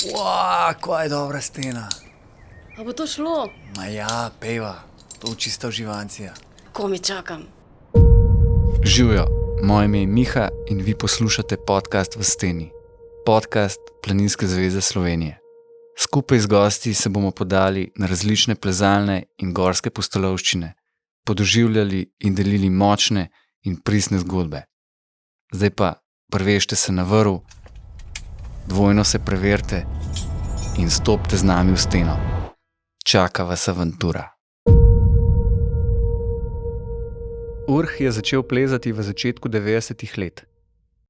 Kaj je dobra stena. A bo to šlo? Ma ja, peva, to čista uživancija. Ko mi čakam? Živjo, moje ime je Miha in vi poslušate podcast V steni. Podcast Planinske zveze Slovenije. Skupaj z gosti se bomo podali na različne plezalne in gorske pustolovščine, podoživljali in delili močne in pristne zgodbe. Zdaj pa prvešte se na vrv, dvojno se preverite in stopite z nami v steno. Čaka vas avantura. Urh je začel plezati v začetku 90-ih let.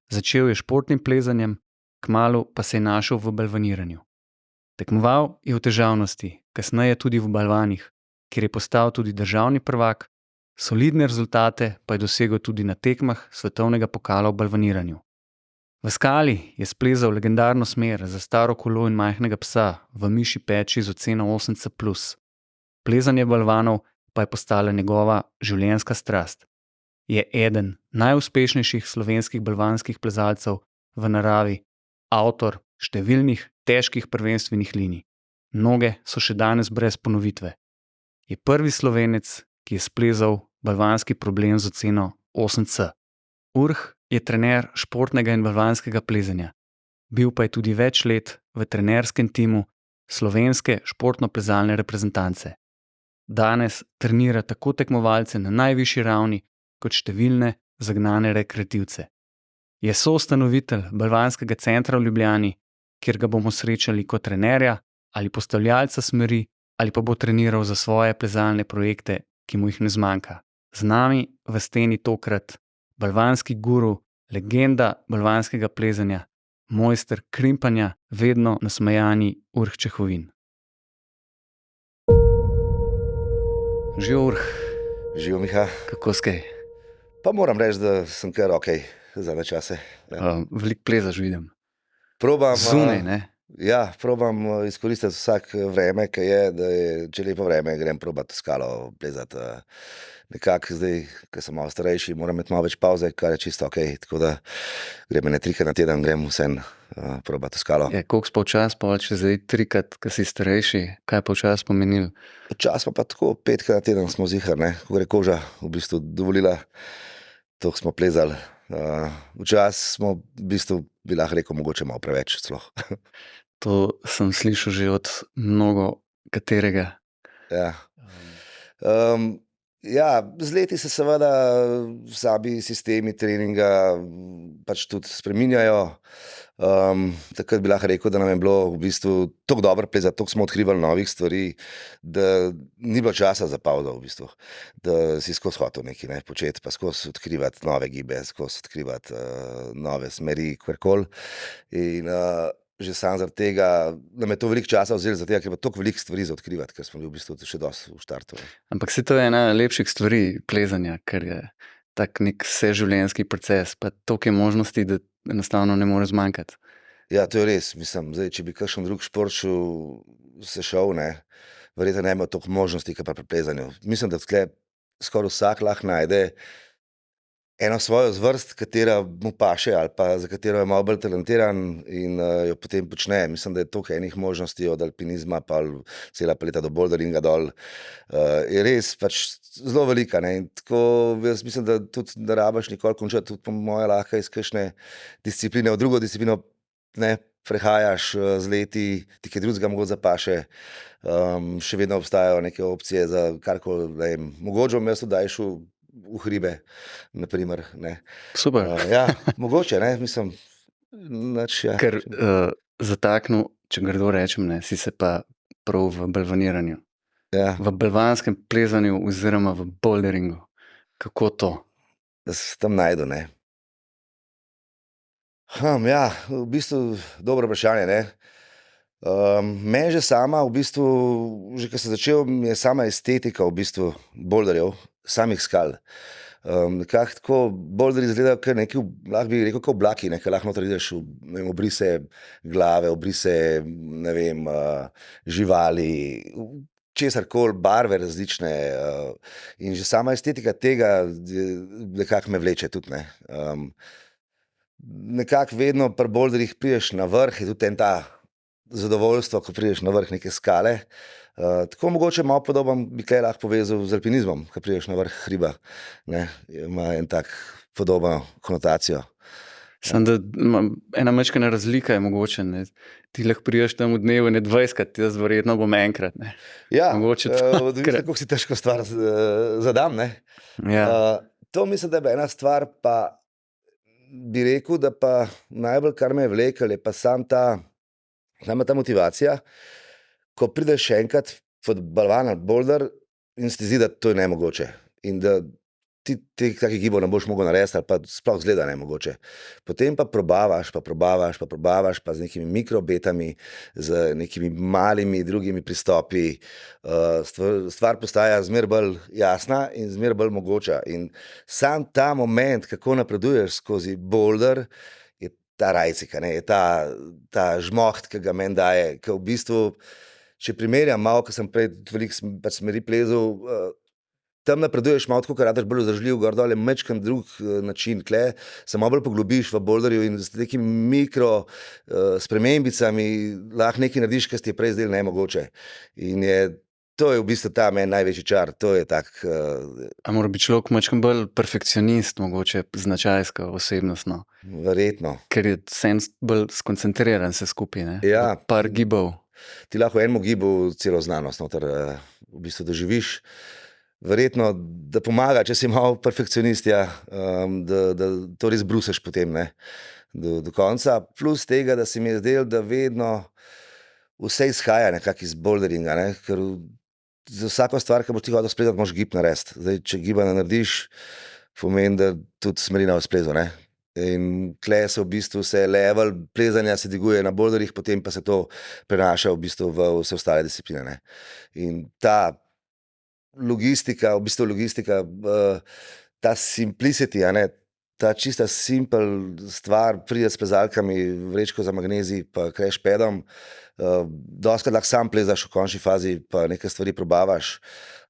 Začel je športnim plezanjem, kmalu pa se je našel v balvaniranju. Tekmoval je v težavnosti, kasneje tudi v balvanih, kjer je postal tudi državni prvak, solidne rezultate pa je dosegel tudi na tekmah svetovnega pokala v balvaniranju. V skali je splezal legendarno smer za staro kolo in majhnega psa v mišji peči z oceno 8C+. Plezanje balvanov pa je postala njegova življenjska strast. Je eden najuspešnejših slovenskih balvanskih plezalcev v naravi, avtor številnih težkih prvenstvenih linij. Mnoge so še danes brez ponovitve. Je prvi Slovenec, ki je splezal balvanski problem z oceno 8C. Urh je trener športnega in balvanskega plezanja. Bil pa je tudi več let v trenerskem timu slovenske športno-plezalne reprezentance. Danes trenira tako tekmovalce na najvišji ravni, kot številne zagnane rekreativce. Je soustanovitelj balvanskega centra v Ljubljani, kjer ga bomo srečali kot trenerja ali postavljalca smeri, ali pa bo treniral za svoje plezalne projekte, ki mu jih ne zmanjka. Z nami v steni tokrat balvanski guru, legenda balvanskega plezanja, mojster krimpanja, vedno nasmejani Urh Čehovin. Živijo Urh. Živijo Miha. Kako skaj? Pa moram reči, da sem kar ok zadnje čase. Ja. Veliko plezaš vidim. Probam, Zunaj, ne? Ja, probam izkoristiti vsak vreme, ki je, da je, če lepo vreme, grem probat skalo plezati. Nekako zdaj, ko sem malo starejši, moram imeti malo več pauze, kar je čisto ok, tako da grem ene 3 na teden, grem vsem probat skalo. Ja, koliko spolčas, pa če zdaj 3, ko si starejši, kaj polčas pomenil? Čas pa tako 5 na teden smo zihar, ne, ko gre koža v bistvu dovolila, to smo plezali. Včasih smo v bistvu, bi lahko rekel, mogoče malo preveč celo. To sem slišal že od mnogo katerega. Ja. Ja, z leti se seveda sami sistemi treninga pač tudi spreminjajo. Takrat bi lahko rekel, da nam je bilo v bistvu toliko dobro plezati, toliko smo odkrivali novih stvari, da ni bilo časa za pavzo v bistvu. Da si skozi hotel nekaj početi, pa skozi odkrivati nove gibe, skozi odkrivati nove smeri, kvarkoli. In že sam zaradi tega nam je to veliko časa vzeli, zato ker je toliko veliko stvari za odkrivati, ker smo bili v bistvu še dosti v štartu. Ampak se to je ena lepših stvari plezanja, ker je tak nek vseživljenjski proces, pa toliko je možnosti, da enostavno ne more zmanjkati. Ja, to je res, mislim, zdaj, če bi kakšen drug šport se šel, verjetno ne imel toliko možnosti, kot pa pri plezanju. Mislim, da tle skoraj vsak lahko najde eno svojo zvrst, katera mu paše ali pa za katero je malo bolj talentiran in jo potem počne. Mislim, da je toliko enih možnosti od alpinizma pa cela paleta do boulderinga dol. Je res pač zelo velika. In tako jaz mislim, da tudi ne rabiš nikoli končati, tudi po moje lahko iz kakšne discipline v drugo disciplino prehajaš z leti, ti kaj drugega mogoče zapaše. Še vedno obstajajo neke opcije za karkoli, mogoče bom jaz tudi šel v hribe, naprimer. Super. Ja, mogoče, mislim, ja. Ker zataknil, če grdo rečem, si se pa prav v balvaniranju. Ja. V balvanskem plezanju oziroma v boulderingu. Kako to? Da se tam najdu, Ja, v bistvu dobro vprašanje, Meni že sama, v bistvu, že ko sem začel, mi je sama estetika v bistvu boulderjev, samih skal. Nekako tako boulderji izgledajo kar nekaj, lahko bi rekel, kot oblaki, ker lahko noter ideš v obrise glave, obrise, živali, česarkoli, barve različne. In že sama estetika tega nekako me vleče tudi, Nekako vedno pri boulderjih prideš na vrh, je tudi ta zadovoljstvo, ko prideš na vrh neke skale. Tako mogoče malo podoben bi kaj lahko povezal z alpinizmom, ko prideš na vrh hriba. Ne, ima en tak podobno konotacijo. Samo da ena majčkena razlika je mogoče. Ne. Ti lahko prideš tam v dnevu 20, jaz verjetno bom enkrat. Ne. Ja, Mogoče odvisno, kako si težko stvar zadam. Ne? Ja. To mislim, da je bila ena stvar, pa bi rekel, da pa najbolj, kar me je vlekel, je pa sama ta motivacija, ko prideš še enkrat pod balvan ali boulder in se ti zdi, da to je nemogoče. In da ti takih gibov ne boš mogel narediti, ali pa sploh zgleda nemogoče. Potem pa probavaš, pa z nekimi mikrobetami, z nekimi malimi drugimi pristopi. Stvar postaja zmer bolj jasna in zmer bolj mogoča. In sam ta moment, kako napreduješ skozi boulder, je ta rajcika, ne? Je ta žmoht, ki ga meni daje, ki v bistvu, če primerjam malo, ko sem prej veliko smeri plezal, tam napreduješ malo tako, ker radaš bolj vzdržljiv, gor dol je majčken drug način, tle se malo bolj poglobiš v boulderju in z nekimi mikro spremembicami lahko nekaj narediš, kar ti je prej zdelo nemogoče. In to je v bistvu ta meni največji čar, to je tak... A mora biti človek majčken bolj perfekcionist, mogoče značajsko, osebnostno? Verjetno. Ker je vsem bolj skoncentriran se skupaj, ne? Ja. Par gibov. Ti lahko v enem gibu celo znanost noter v bistvu doživiš. Verjetno, da pomaga, če si malo perfekcionist, ja, da to res brusaš potem, ne, do konca. Plus tega, da se mi je zdelo, da vedno vse izhaja nekako iz boulderinga, ne, ker za vsako stvar, ki boš ti hodil spletat, moraš gib narediti. Zdaj, če giba ne narediš, pomeni, da tudi smerina v splezu, ne. In tle se v bistvu level plezanja se dviguje na boulderjih, potem pa se to prenaša v bistvu v vse ostale discipline, ne. In ta logistika, ta simplicity, a ne, ta čista simple stvar, pride s plezalkami, vrečko za magnezij, pa crash padom, dostikrat lahko sam plezaš v končni fazi, pa nekaj stvari probavaš,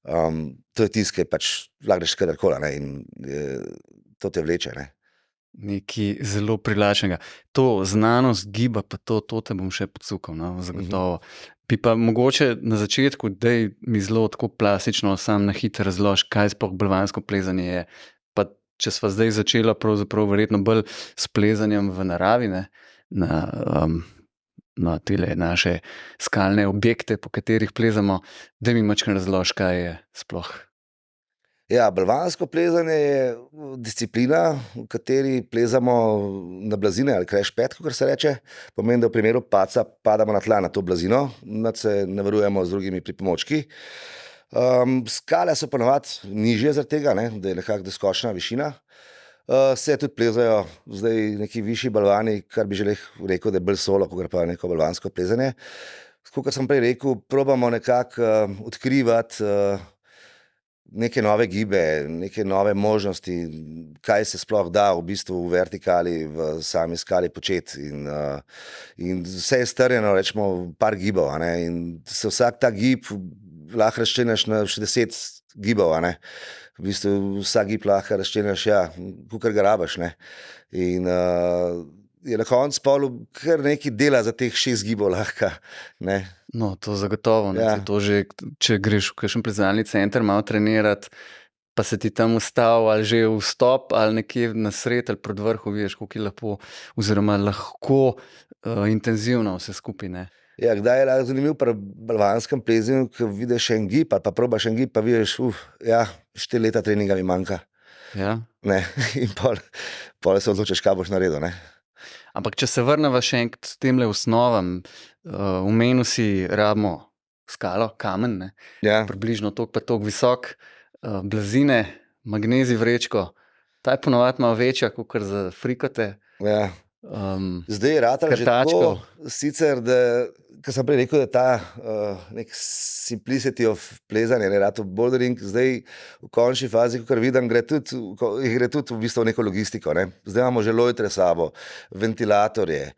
to je tisto, ki pač lahko greš kadarkoli, ne, in to te vleče, ne. Nekaj zelo privlačnega. To znanost giba, pa to te bom še pocukal, no, zagotovo. Bi pa mogoče na začetku, daj mi zelo tako plastično sam na hitro razloži, kaj sploh balvansko plezanje je. Pa če sva zdaj začela pravzaprav verjetno bolj s plezanjem v naravi, ne, na tele naše skalne objekte, po katerih plezamo, daj mi majčkeno razloži, kaj je sploh. Ja, balvansko plezanje je disciplina, v kateri plezamo na blazine ali crash pad, kakor se reče. Pomeni, da v primeru padca padamo na tla na to blazino, nad se ne varujemo z drugimi pripomočki. Skale so ponovadi nižje zaradi tega, ne, da je nekako doskočna višina. Se tudi plezajo zdaj neki višji balvani, kar bi že rekel, da je bolj solo, kakor pa neko balvansko plezanje. Tako kot sem prej rekel, probamo nekako odkrivati neke nove gibe, neke nove možnosti, kaj se sploh da v bistvu v vertikali, v sami skali početi. In vse je strjeno, rečemo, par gibov, a ne, in se vsak ta gib lahko razčleneš na še 10 gibov, a ne. V bistvu vsak gib lahko razčleneš, ja, kakor ga rabiš, ne. In je na koncu polu kar nekaj dela za teh 6 gibov lahko, ne. No, to zagotovo, ne, Ja. to že, če greš v kakšen plezalni center malo trenirati, pa se ti tam ustav ali že vstop ali nekje na sred ali pred vrhu, vidiš, koliko je lepo oziroma lahko intenzivno vse skupaj, ne. Ja, kdaj je lahko zanimiv pri balvanskem plezanju, ko vidiš en gib ali pa probaš en gib, pa vidiš, ja, 4 leta treninga mi manjka, Ja. ne, in pol se odločiš, kaj boš naredil, ne. Ampak če se vrneva še enkrat temle osnovam, omenil si rabimo skalo, kamen, ne, Ja, približno toliko pa toliko visok, blazine, magnezij vrečko, ta je ponovadi malo večja, kakor za frikote. ja. Zdaj je ratalo že krtačkov. tako, sicer, da, ko sem prej rekel, da ta nek simplicity of plezanje, ne, ratalo bouldering, zdaj v končni fazi, kakor vidim, gre tudi v bistvu v neko logistiko, ne. Zdaj imamo že lojtre sabo, ventilatorje,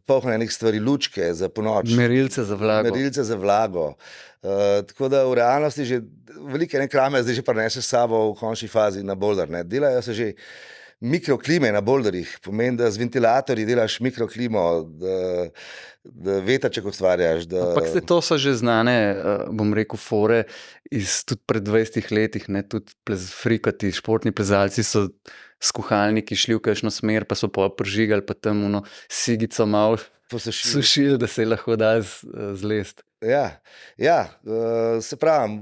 polno enih stvari, lučke za ponoč. Merilce za vlago. Merilce za vlago. Tako da v realnosti že velike krame zdaj že prineseš s sabo v končni fazi na boulder, ne. Delajo se že mikroklime na boulderjih, pomeni, da z ventilatorji delaš mikroklimo, da vetrček ustvarjaš. Ampak to so že znane, bom rekel, fore iz tudi pred 20 letih, ne, tudi frikati, športni plezalci so s kuhalniki šli v kakšno smer, pa so prižigali, pa tam sigico malo sušili, da se je lahko da zlest. Ja, se pravi,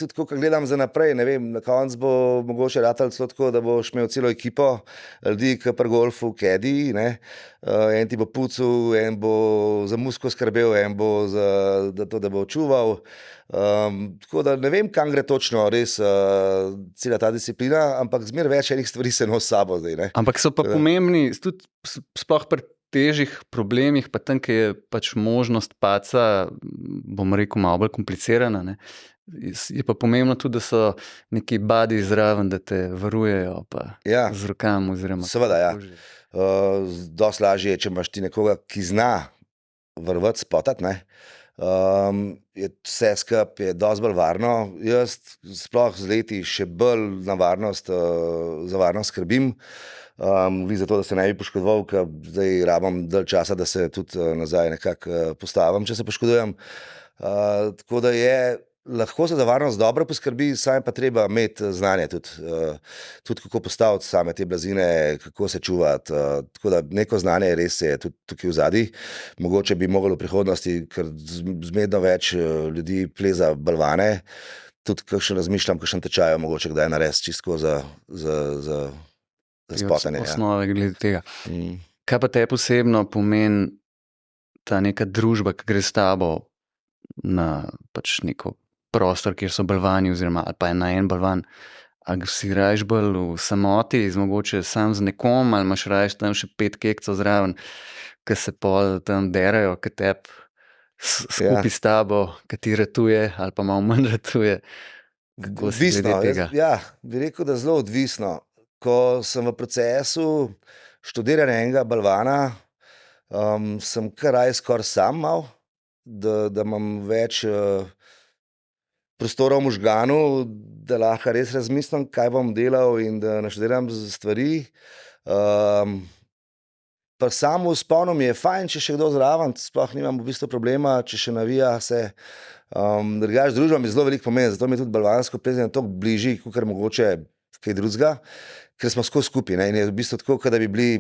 tudi ko gledam za naprej, ne vem, na koncu bo mogoče ratalo celo tako, da boš imel celo ekipo ljudi, ki pri golfu kedi, ne. En ti bo pucal, en bo za musko skrbel, en bo za to, da bo čuval. Tako da ne vem, kam gre točno res cela ta disciplina, ampak zmeraj več enih stvari se nosi s sabo zdaj, ne. Ampak so pa pomembni, tudi sploh pri težjih problemih, pa tam, ki je pač možnost padca, bom rekel, malo bolj komplicirana, ne. Je pa pomembno tudi, da so neki badi zraven, da te varujejo pa z rokami oziroma. Seveda, ja. Dosti lažje je, če imaš ti nekoga, ki zna varovati, spotati, ne. Je vse skupaj je dosti bolj varno. Jaz sploh z leti še bolj za varnost skrbim. Zato, da se ne bi poškodoval, ker zdaj rabim dalj časa, da se tudi nazaj nekako postavim, če se poškodujem. Tako da lahko se za varnost dobro poskrbi, saj pa treba imeti znanje tudi kako postaviti same te blazine, kako se čuvati. Tako da neko znanje res je tudi tukaj v zadaj. Mogoče bi mogli v prihodnosti, ker zmerno več ljudi pleza balvane, tudi kakšen razmišljam, kakšen tečaj mogoče kdaj narediti čisto za spotanje. Osnove glede tega. Kaj pa te posebno pomeni ta neka družba, ki gre s tabo na pač neko prostor, kjer so balvani oziroma ali pa je na en balvan, ali si rajš bolj v samoti, mogoče sam z nekom, ali imaš rajš tam še 5 kekcev zraven, ki se pol tam derajo, ki tebi skupaj s tabo, ki ti ratuje ali pa malo manj ratuje. Kako si glede tega? Bi rekel, da zelo odvisno. Ko sem v procesu študiranja enega balvana, sem kar raje skoraj sam mal, da imam več prostora v možganu, da lahko res razmislim, kaj bom delal in da naštudiram stvari. Pa samo vzponu mi je fajn, če še kdo zraven, sploh nimam v bistvu problema, če še navija se. Drugače družba mi zelo veliko pomeni, zato mi je tudi balvansko plezanje toliko bližje, kakor mogoče kaj drugega, ker smo skozi skupaj, ne, in je v bistvu tako, kot da bi bili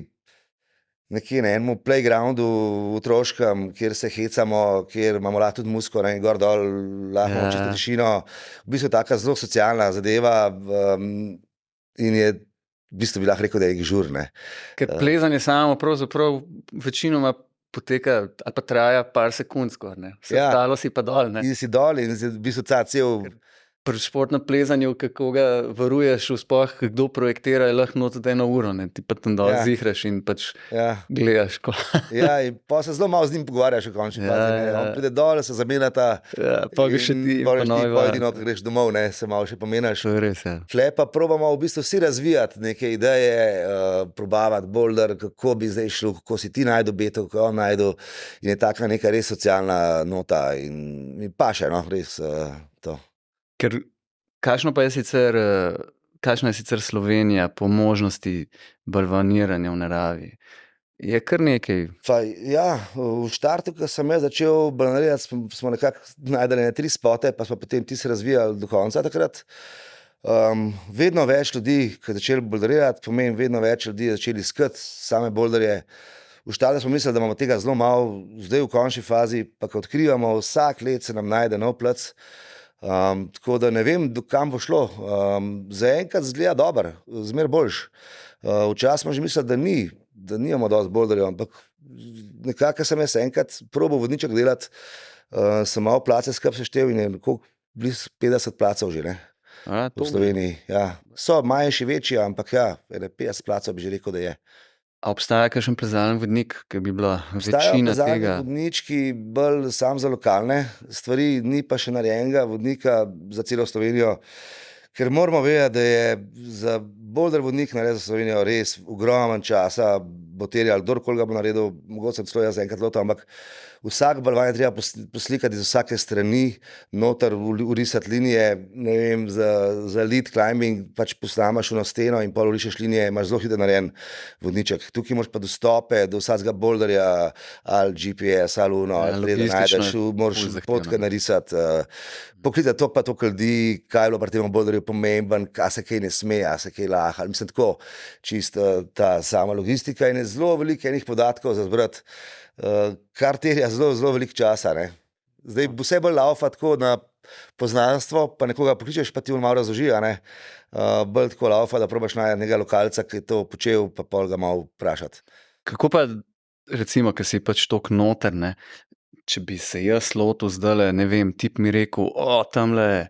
nekje na enem playgroundu otroškem, kjer se hecamo, kjer imamo lahko tudi muziko, ne, gor dol, lahko čisto tišino. V bistvu taka zelo socialna zadeva in je v bistvu bi lahko rekel, da je žur, ne. Ker plezanje samo pravzaprav večinoma poteka ali pa traja par sekund skoraj, ne. Vse ostalo si pa dol, ne. In si dol in v bistvu cel pri športnem plezanju, kako ga varuješ, sploh kdo projektira, je lahko not 1 uro, ne, ti pa tam dol zihraš in pač gledaš. In pa se zelo malo z njim pogovarjaš v končni fazi, ne. On pride dol, se zamenjata. Pa ga še ti. Pa edino, ko greš domov, ne, se malo še pomenaš. To je res, ja. Tle pa probamo v bistvu vsi razvijati neke ideje, probavati boulder, kako bi zdaj šlo, kako si ti najdu beto, kako on najdu. In je taka neka res socialna nota in mi paše, no, res to. Ker kakšna je sicer Slovenija po možnosti balvaniranja v naravi? Je kar nekaj. V štartu, ko sem jaz začel balvanirati, smo nekako najdeli 3 spote, pa smo potem ti se razvijali do konca takrat. Vedno več ljudi, ki je začeli boulderirati, pomeni vedno več ljudi začeli iskati same boulderje. V štartu smo mislili, da imamo tega zelo malo, zdaj v končni fazi, pa ko odkrivamo, vsak let se nam najde nov plac. Tako da ne vem, kam bo šlo. Zaenkrat zgleda dobro, zmeraj boljš. Včasih smo že mislili, da nimamo dosti boulderjev, ampak nekako sem jaz enkrat probal vodniček delati, sem malo place skupaj seštel in je blizu 50 placov že, ne. V Sloveniji, So manjši, večji, ampak 50 placov bi že rekel, da je. A obstaja kakšen plezalni vodnik, ki bi bila večina tega? Obstajajo plezalni vodnički bolj samo za lokalne stvari, ni pa še narejenega vodnika za celo Slovenijo, ker moramo vedeti, da je za boulder vodnik naredil za Slovenijo res ogromen časa, bo terjal, kdorkoli ga bo naredil, mogoče sem celo jaz enkrat lotil, ampak vsak balvan je treba poslikati iz vsake strani, noter urisati linije, ne vem, za lead climbing, pač posnamaš eno steno in pol urišeš linije, imaš zelo hitro narejen vodniček. Tukaj imaš pa dostope do vsakega boulderja, ali GPS, ali uno, ali da najdeš, moraš potke narisati, pokriti to pa toliko ljudi, kaj je bilo pri tem boulderju pomemben, kaj se kaj ne sme, a se kaj laha. Mislim, tako čisto ta sama logistika in je zelo veliko enih podatkov za zbrati, kar terja zelo, zelo veliko časa. Ne. Zdaj bo vse bolj laufa tako na poznanstvo, pa nekoga pokličeš, pa ti on malo razloži, a ne. Bolj tako laufa, da probaš najti nekega lokalca, ki je to počel, pa pol ga malo vprašati. Kako pa, recimo, ker si pač tok noter, ne, če bi se jaz lotil zdajle, ne vem, tip mi rekel, tamle,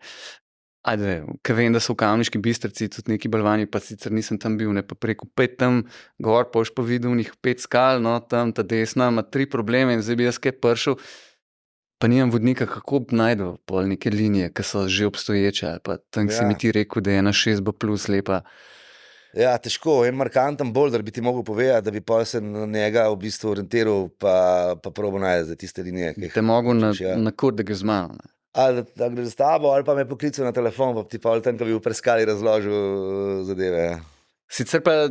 ajde, ker vem, da so v Kamniški Bistrici tudi neki balvani, pa sicer nisem tam bil, ne, pa preko 5 tam gor, pa boš pa videl njih 5 skal, no, tam ta desna ima 3 probleme in zdaj bi jaz kaj pršel, pa nimam vodnika, kako bi najdel pol neke linije, ki so že obstoječe, ali pa tam si mi ti rekel, da je ena 6B plus lepa. Ja, težko, en markanten boulder bi ti mogel povedati, da bi pol se na njega v bistvu orientiral, pa probo najti za tiste linije. Te mogel na kur, da ga z mano, ne. Ali da gre z tabo, ali pa me poklical na telefon, pa ti pol tam, ko bi v preskali razložil zadeve. Ja. Sicer pa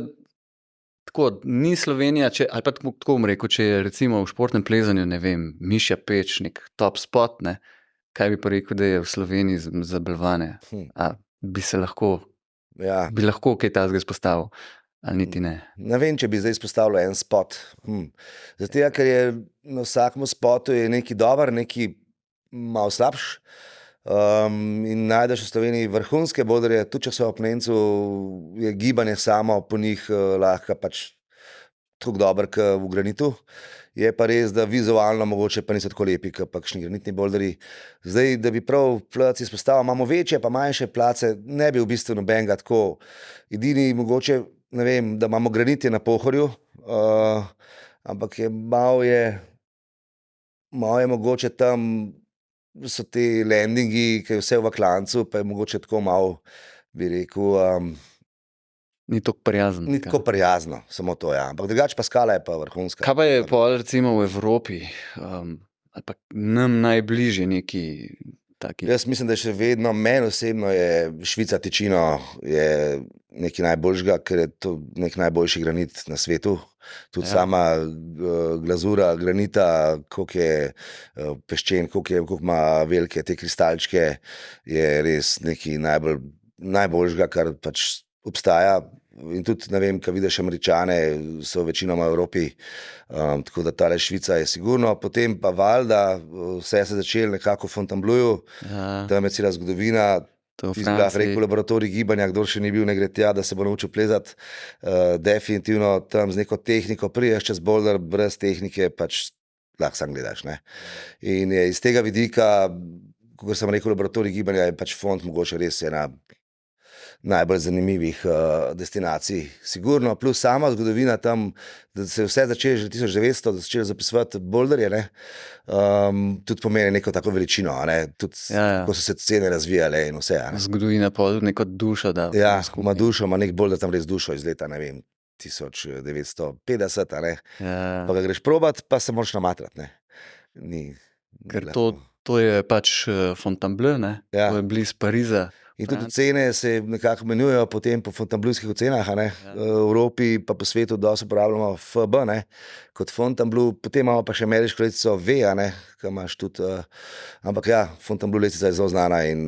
tako, ni Slovenija, ali pa tako bom rekel, če je recimo v športnem plezanju, ne vem, Mišja Peč, nek top spot, ne, kaj bi pa rekel, da je v Sloveniji za balvane? A bi se lahko, bi lahko kaj tazga izpostavil, ali niti ne? Ne vem, če bi zdaj izpostavil en spot. Zato, ker je na vsakem spotu je neki dober, neki malo slabš, in najdeš v Sloveniji vrhunske boulderje, tudi če so v Apnencu, je gibanje samo po njih lahko pač tako dobro, kot v granitu. Je pa res, da vizualno mogoče pa niso tako lepi, kot pa kakšni granitni boulderji. Zdaj, da bi prav plac izpostavil, imamo večje pa manjše place, ne bi v bistvu nobenega tako. Edini mogoče, ne vem, da imamo granitje na Pohorju, ampak je malo je mogoče tam so te landingi, ki je vse v klancu, pa je mogoče tako malo, bi rekel, ni tako prijazno. Ni tako prijazno, samo to, ja. Ampak drugače pa skala je pa vrhunska. Kaj pa je pol recimo v Evropi, ali pa nam najbližje neki taki? Jaz mislim, da še vedno, meni osebno je Švica Ticino je nekaj najboljšega, ker je to nek najboljši granit na svetu. Tudi sama glazura granita, koliko je peščen, koliko ima velike te kristalčke, je res nekaj najboljšega, kar pač obstaja. In tudi, ne vem, ko vidiš Američane, so večinoma v Evropi, tako da tale Švica je sigurno. Potem pa valjda, vse se začelo nekako v Fontainebleauju, tam je cela zgodovina, rekel laboratorij gibanja, kdor še ni bil, ne gre tja, da se bo naučil plezati. Definitivno tam z neko tehniko priješ čez boulder, brez tehnike pač lahko sam gledaš. Ne? In je iz tega vidika, kot sem rekel, laboratorij gibanja je pač Font mogoče res ena najbolj zanimivih destinacij. Sigurno, plus sama zgodovina tam, da se vse začeli že 1900, da začeli zapisovati boulderje, ne? Tudi pomeni neko tako veličino, ne? Tudi ko so se cene razvijale in vse. Ne? Zgodovina pa neko dušo. Ja, ima dušo, ima nek boulder tam res dušo iz leta, ne vem, 1950, a ne? Pa ga greš probat, pa se moraš namatrati, ne? Ker to je pač Fontainebleau, ne? To je blizu Pariza. In tudi cene se nekako menujejo potem po fontainebleauskih ocenah, a ne. V Evropi pa po svetu dosti uporabljamo FB, ne, kot Fontainebleau, potem imamo pa še ameriško lestvico V, a ne, ki imaš tudi, ampak ja, Fontainebleau lestvica je zelo znana in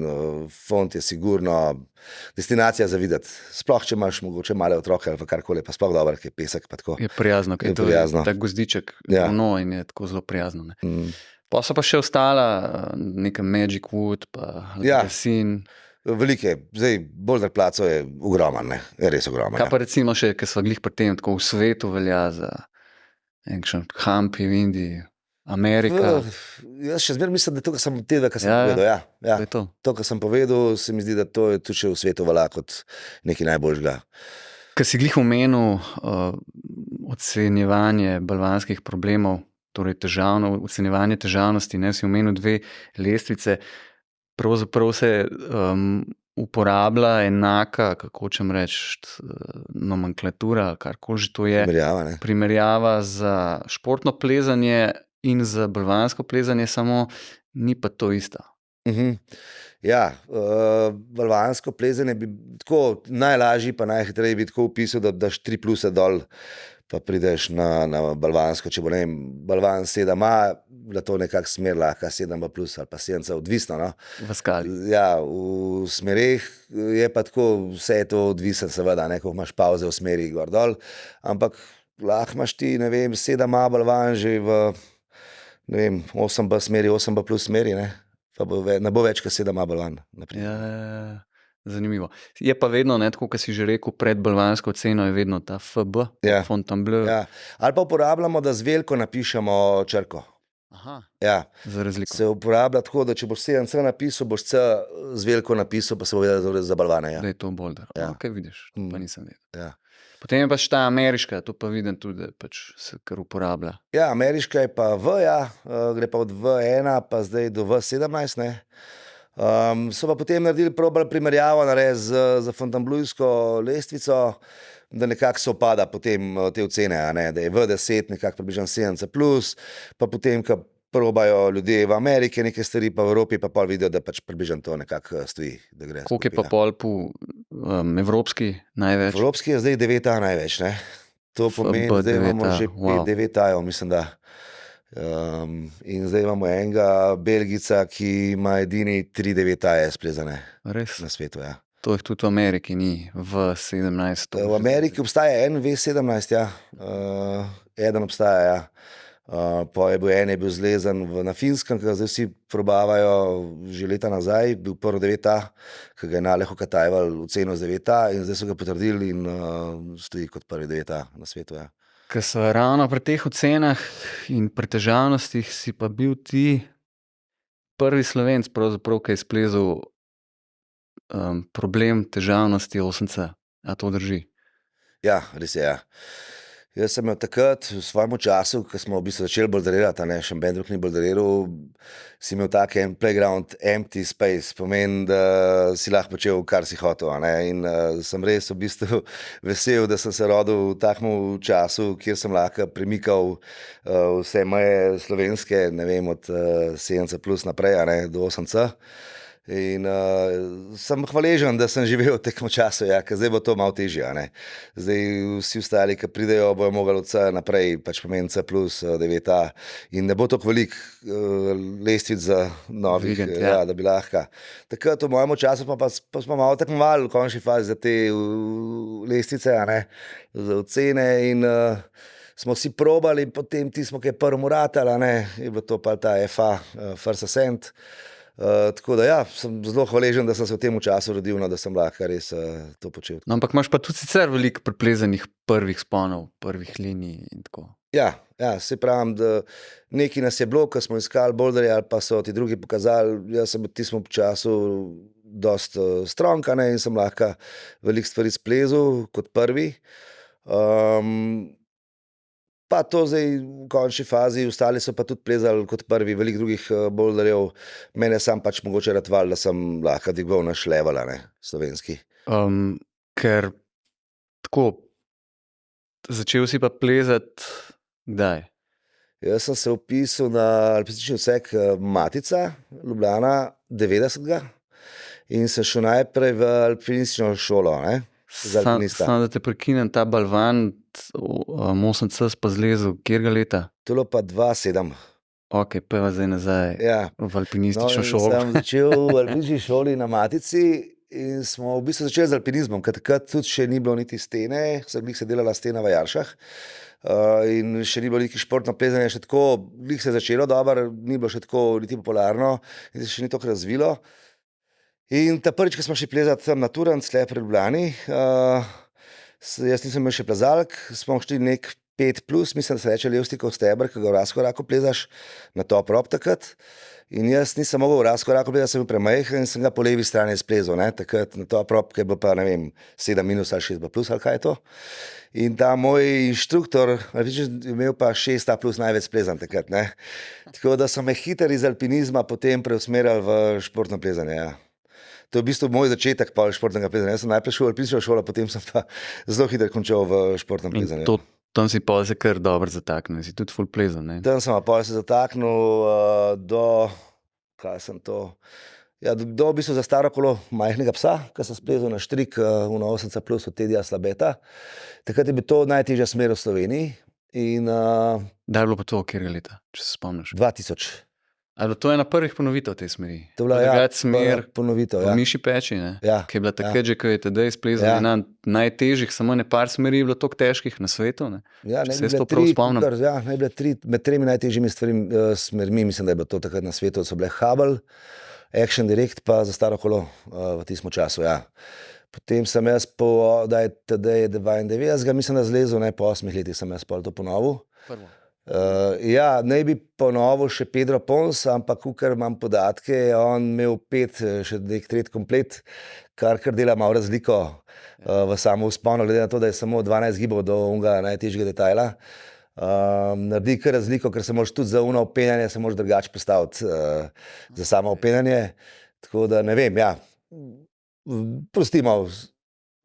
Font je sigurno destinacija za videti. Sploh, če imaš mogoče male otroke ali pa karkoli, pa sploh dobro, ker je pesek pa tako. Je prijazno, ker je to tak gozdiček, in je tako zelo prijazno, ne. Pa so pa še ostala neka Magic Wood, pa Sin. Velike, zdaj boulder placo je ogroman, ne, je res ogroman. Kaj pa recimo še, ker sva glih pri tem, tako v svetu velja za nekšen Hampi v Indiji, Amerika? Jaz še zmeraj mislim, da to, kar sem povedal, ja. To, kar sem povedal, se mi zdi, da to je tudi še v svetu velja kot nekaj najboljšega. Ker si glih omenil ocenjevanje balvanskih problemov, torej ocenjevanje težavnosti, ne, si omenil 2 lestvice. Pravzaprav se uporablja enaka, kako hočem reči, nomenklatura ali karkoli že to je, Primerjava, ne. primerjava za športno plezanje in za balvansko plezanje, samo ni pa to isto. Ja, balvansko plezanje bi tako najlažji pa najhitreje bi tako opisal, da daš 3 pluse dol, pa prideš na balvansko, če bo, ne vem, balvan 7A, da to nekako smer lahko 7B plus ali pa 7C, odvisno, no. V skali. Ja, v smereh je pa tako, vse je to odvisno seveda, ne, ko imaš pavze v smeri gor dol, ampak lahko imaš ti, ne vem, 7A balvan že v, ne vem, 8B smeri, 8B plus smeri, ne, pa ne bo več kot 7A balvan, naprimer. Ja, zanimivo. Je pa vedno, ne, tako kot si že rekel, pred balvansko ceno je vedno ta FB, Ja. Fontainebleau. Ja. Ali pa uporabljamo, da z veliko napišemo črko. Aha, Ja. za razliko. Se uporablja tako, da če boš 7C napisal, boš C z veliko napisal, pa se bo vedel, da je za balvane. Ja. Da je to boulder. Ja. Ok, vidiš, to pa nisem vedel. Ja. Potem je pa še ta ameriška, to pa vidim tudi, da pač se kar uporablja. Ja, ameriška je pa V, ja, gre pa od V1 pa zdaj do V17, ne. So pa potem naredili probali primerjavo z Fontainebleausko lestvico, da nekako se opada potem te ocene, a ne, da je V10 nekako približno 7C plus, pa potem, ko probajo ljudje v Ameriki neke stvari, pa v Evropi pa pol vidijo, da pač približno to nekako stoji, da gre. Koliko je pa skupaj, pol evropski ja. največ? Evropski je zdaj 9A največ, ne. To pomeni, FB zdaj imamo 9A, že wow. 9A-jev, mislim, da. In zdaj imamo enega Belgica, ki ima edini 3 9A-je splezane Res? na svetu, ja. To jih tudi v Ameriki ni, V17. V Ameriki obstaja en V17, ja. Eden obstaja, ja. Po je bil zlezen na Finskem, ki ga zdaj vsi probavajo že leta nazaj, bil prvi 9A, ki ga je Naleho Katajval ocenil z 9A in zdaj so ga potrdili in stoji kot prvi 9A na svetu, ja. Ker so ravno pri teh ocenah in pri težavnostih si pa bil ti prvi Slovenec, pravzaprav, ki je splezal problem težavnosti 8C. A to drži? Ja, res je, ja. Jaz sem imel takrat v svojem času, ko smo v bistvu začeli boulderirati, še noben drug ni boulderiral, si imel tak en playground, empty space, pomeni, da si lahko počel, kar si hotel, a ne, in sem res v bistvu vesel, da sem se rodil v takem času, kjer sem lahko premikal vse moje slovenske, ne vem, od 7C plus naprej, a ne, do 8C. In sem hvaležen, da sem živel v tekem času, ja, ker zdaj bo to malo težje, a ne. Zdaj vsi ostali, ki pridejo, bojo mogli od C naprej, pač pomeni C plus, 9A in ne bo toliko veliko lestvic za novih, Vikend, ja, ja. da bi lahko. Takrat v mojem času pa smo malo tekmovali v končni fazi za te lestvice, a ne, za ocene in smo si probali, potem ti smo kaj prvo ratali, a ne, je bilo to pa ta FA, First Ascent. Tako da ja, sem zelo hvaležen, da sem se v tem času rodil, no, da sem lahko res to počel. No, ampak imaš pa tudi sicer veliko preplezanih prvih sponov, prvih linij in tako. Ja, se pravim, da nekaj nas je bilo, ko smo iskali boulderje ali pa so ti drugi pokazali, jaz sem v tistem času dost stronka, ne, in sem lahko veliko stvari splezal kot prvi. Pa to zdaj v končni fazi, ostali so pa tudi plezali kot prvi, veliko drugih boulderjev. Mene sam pač mogoče ratval, da sem lahko dvigal naš level, a ne, slovenski. Ker tako, začel si pa plezati kdaj? Jaz sem se vpisal na alpinistični odsek Matica, Ljubljana, 90. In sem šel najprej v alpinistično šolo, ne, za alpinista. Samo da te prekinem, ta balvan 8C pa zlezel, kjerga leta? To je bilo pa 2007. Ok, pojva zdaj nazaj Ja. v alpinistično in šolo. sem začel v alpinistični šoli na Matici in smo v bistvu začeli z alpinizmom, ker takrat tudi še ni bilo niti stene, glih se delala stena v Jaršah. In še ni bilo neki športno plezanje, še tako, glih se je začelo dobro, ni bilo še tako niti popularno in se še ni tako razvilo. In ta prvič, ko smo šli plezati tam na Turn, tle pri Ljubljani, jaz nisem imel še plezalk, smo šli nek 5 plus, mislim, da se reče Levstikov steber, ki ga v razkoraku plezaš na top rob takrat. In jaz nisem mogel v razkoraku plezati, sem bil premajhen in sem ga po levi strani splezal, ne, takrat na top rob, ki je bil pa, ne vem, 7 minus ali 6 plus ali kaj je to. In ta moj inštruktor je imel pa 6A plus največ splezan takrat, ne. Tako da so me hitro iz alpinizma potem preusmerili v športno plezanje, ja. To je v bistvu moj začetek pa športnega plezanja. Jaz sem najprej šel alpinsko šolo, potem sem pa zelo hitro končal v športnem In plezanju. tam si pa se kar dobro zataknil, si tudi ful plezal, ne? Tam sem pa se zataknil do, kaj sem to, ja, do v bistvu za staro kolo majhnega psa, ki sem splezal na štrik, 8 plus od Tedija Slabeta. Takrat je bil to najtežja smer v Sloveniji in Da je bilo pa to kjerega leta, če se spomniš. 2000. Ali to je ena prvih ponovitev te smeri? To je bila, ja, Drugače smer ponovitev, v ja. Miši Peči, ne? Ja, Ki je bila takrat ja. že, ko je tedaj splezal Ja. ena najtežjih, samo ne par smeri je bilo toliko težkih na svetu, ne? Ja, Če naj se bi jaz bile to prav tri, spomnim. ja, naj bi bile tri, med 3 najtežjimi smermi, mislim, da je bilo to takrat na svetu, so bile Hubble, Action Direct pa za staro kolo v tistem času, ja. Potem sem jaz da je tedaj 92, mislim, da zlezel, ne, po 8 letih sem jaz pol to ponovil. Prvo. Ja, naj bi ponovil še Pedro Pons, ampak kakor imam podatke, je on imel 5 še nek tret komplet, kar dela malo razliko v samo vzponu, glede na to, da je samo 12 gibov do onega najtežjega detajla. Naredi kar razliko, ker se moraš tudi za uno openjanje se moraš drugače postaviti za samo openjanje. Tako da ne vem, ja, prostimo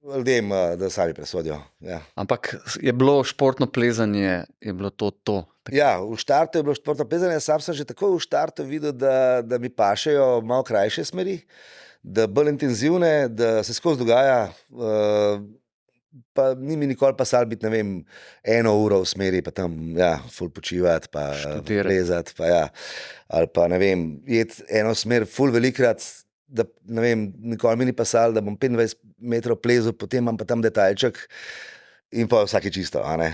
ljudem, da sami presodijo. Ja. Ampak je bilo športno plezanje, je bilo to. Ja, v štartu je bilo športno plezanje, sam sem že takoj v štartu videl, da mi pašejo malo krajše smeri, da bolj intenzivne, da se skozi dogaja, pa ni mi nikoli pasal biti, ne vem, 1 uro v smeri, pa tam, ja, ful počivati, pa Študirati. plezati, pa ja, ali pa, ne vem, jeti eno smer ful velikrat, da, ne vem, nikoli mi ni pasal, da bom 25 metrov plezal, potem imam pa tam detajlček in pa vsake čisto, a ne,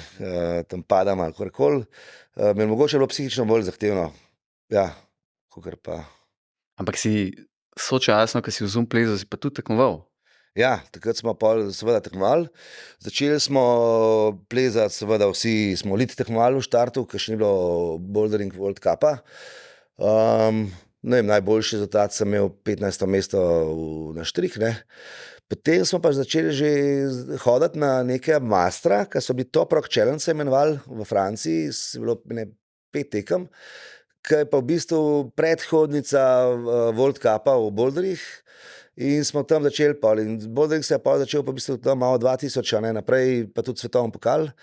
tam padam ali karkoli. Mi je mogoče bilo psihično bolj zahtevno, ja, kakor pa. Ampak si sočasno, ko si v Zoom plezal, si pa tudi tekmoval. Ja, takrat smo pol seveda tekmovali. Začeli smo plezati, seveda vsi smo liti tekmovali v štartu, ker še ni bilo Bouldering World Cupa. Ne vem, najboljši rezultat sem imel 15. mesto na štrih, ne. Potem smo pa začeli že hoditi na neke mastra, ki so bili Top Rock Challenge se imenovali v Franciji, je bilo 5 tekem, ki je pa v bistvu predhodnica World Cupa v boulderjih. In smo tam začeli pol in bouldering se je pa začel pa v bistvu tam malo 2000, ne, naprej pa tudi svetovni pokal,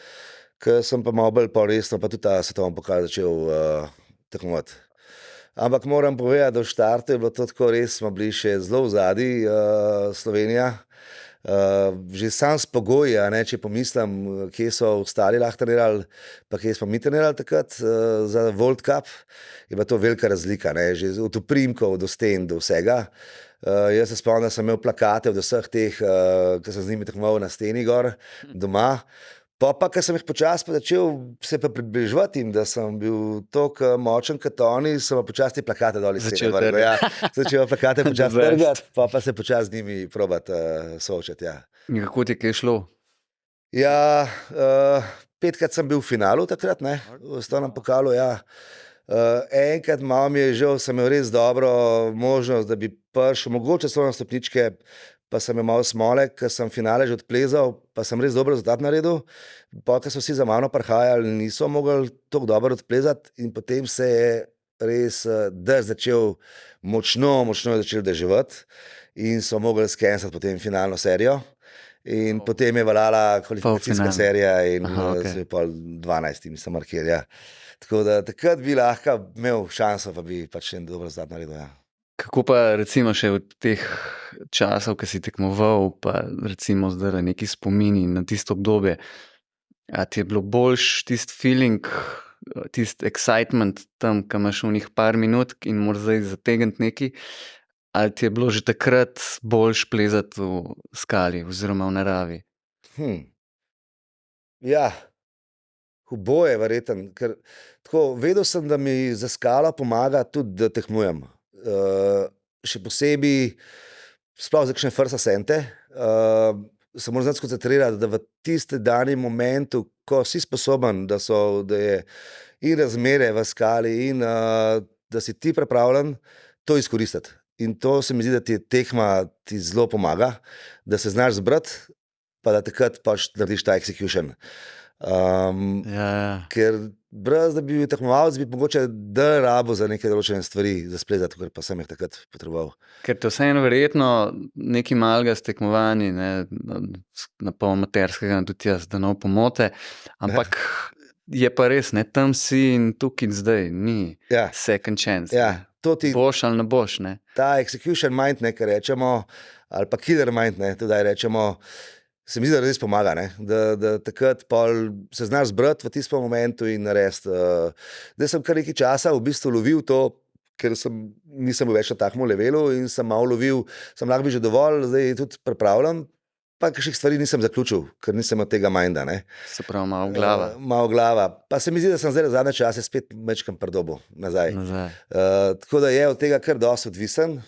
ker sem pa malo bolj pol resno pa tudi ta svetovni pokal začel tekmovati. Ampak moram povedati, da v štartu je bilo to tako res, smo bili še zelo v zadnji, Slovenija. Že sam s pogoji, a ne, če pomislim, kje so ostali lahko trenirali, pa kje smo mi trenirali takrat za World Cup, je bila to velika razlika, ne, že od oprimkov do sten, do vsega. Jaz se spomnim, da sem imel plakate od vseh teh, ki sem z njimi tekmoval na steni gor doma. Pa, ker sem jih počasi začel se pa približevati jim, da sem bil toliko močen kot oni, sem pa počasi te plakate dol iz Začel stene vrgel, ja. Začel plakate počasi The best. trgati, pa se počasi z njimi probati soočati, ja. In kako ti je kaj šlo? Ja, 5-krat sem bil v finalu takrat, ne, v svetovnem pokalu, ja. Enkrat malo mi je žal, sem imel res dobro možnost, da bi prišel, mogoče so na stopničke, pa sem imel malo smole, ker sem finale že odplezal, pa sem res dobro rezultat naredil. Pa, ker so vsi za mano prihajali, niso mogli tako dobro odplezati in potem se je res dež začel močno je začel deževati in so mogli skenslati potem finalno serijo. In potem je veljala kvalifikacijska Polfinale. serija in Aha, okej. se je pol 12. mislim markirja. Tako da takrat bi lahko imel šanso, pa bi pač en dober rezultat naredil, ja. Kako pa recimo še od teh časov, ki si tekmoval, pa recimo zdaj neki spomini na tisto obdobje, a ti je bilo boljš tisti feeling, tisti excitement tam, ko imaš unih par minut in moraš zdaj zategniti neki, ali ti je bilo že takrat boljš plezati v skali oziroma v naravi? Ja, oboje verjetno, ker tako vedel sem, da mi za skalo pomaga tudi, da tekmujem. Še posebej, sploh za kakšne first ascente, se moram znati skoncentrirati, da v tiste danem momentu, ko si sposoben, da je in razmere v skali in da si ti pripravljen, to izkoristiti. In to se mi zdi, da ti tekma ti zelo pomaga, da se znaš zbrati, pa da takrat pač narediš ta execution. Ja. Ker brez da bi bil tekmovalec, bi mogoče rabo za neke določene stvari za splezati, ker pa sem jih takrat potreboval. Ker te vseeno verjetno neki malega s tekmovanji, ne, na pol amaterskega, tudi jaz, da ne pomote, ampak je pa res, ne, tam si in tukaj in zdaj, ni Ja. second chance. Ja, to ti Boš ali ne boš, ne. ta execution mind, ne, kar rečemo, ali pa killer mind, ne, tudi rečemo, se mi zdi, da res pomaga, ne, da takrat pol se znaš zbrati v tistem momentu in narediti. Zdaj sem kar nekaj časa v bistvu lovil to, ker nisem bil več na takem levelu in sem malo lovil, sem lahko bil že dovolj, zdaj tudi pripravljam, pa kakšnih stvari nisem zaključil, ker nisem od tega minda, ne. Se pravi, malo glava. Malo glava. Pa se mi zdi, da sem zdaj zadnje čase spet mečkam pridobil nazaj. Tako da je od tega kar dosti odvisen.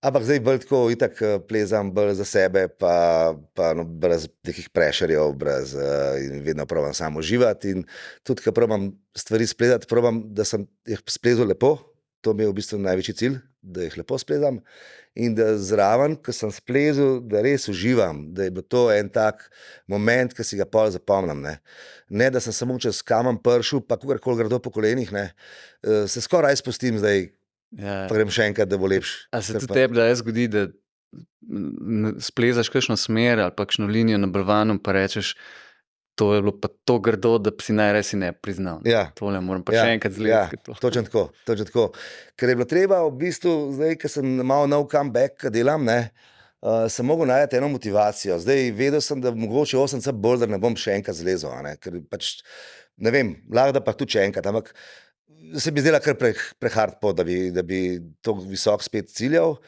Ampak zdaj bolj tako itak plezam bolj za sebe, pa brez nekih prešerjev, in vedno probam samo uživati. In tudi, ko probam stvari splezati, probam, da sem jih splezal lepo. To mi je v bistvu največji cilj, da jih lepo splezam. In da zraven, ko sem splezal, da res uživam, da je bil to en tak moment, ki si ga pol zapomnim. Ne, da sem samo čez kamen pršel, pa kakorkoli grdo po kolenih, ne. Se skoraj spustim zdaj, pa grem še enkrat, da bo lepše. A se tudi tebi da zgodi, da splezaš kakšno smer ali pa kakšno linijo na balvanu, pa rečeš, to je bilo pa to grdo, da si najraje si ne priznal. Ja. Tole moram pa še enkrat zgledati. Ja, točno tako. Ker je bilo treba v bistvu, zdaj, ko sem malo nov comeback delam, ne, sem mogel najti eno motivacijo. Zdaj vedel sem, da mogoče 8C boulder ne bom še enkrat zlezel, ne, ker pač, ne vem, lahko da pa tudi še enkrat, ampak se mi zdela kar prehard pot, da bi to visok spet ciljal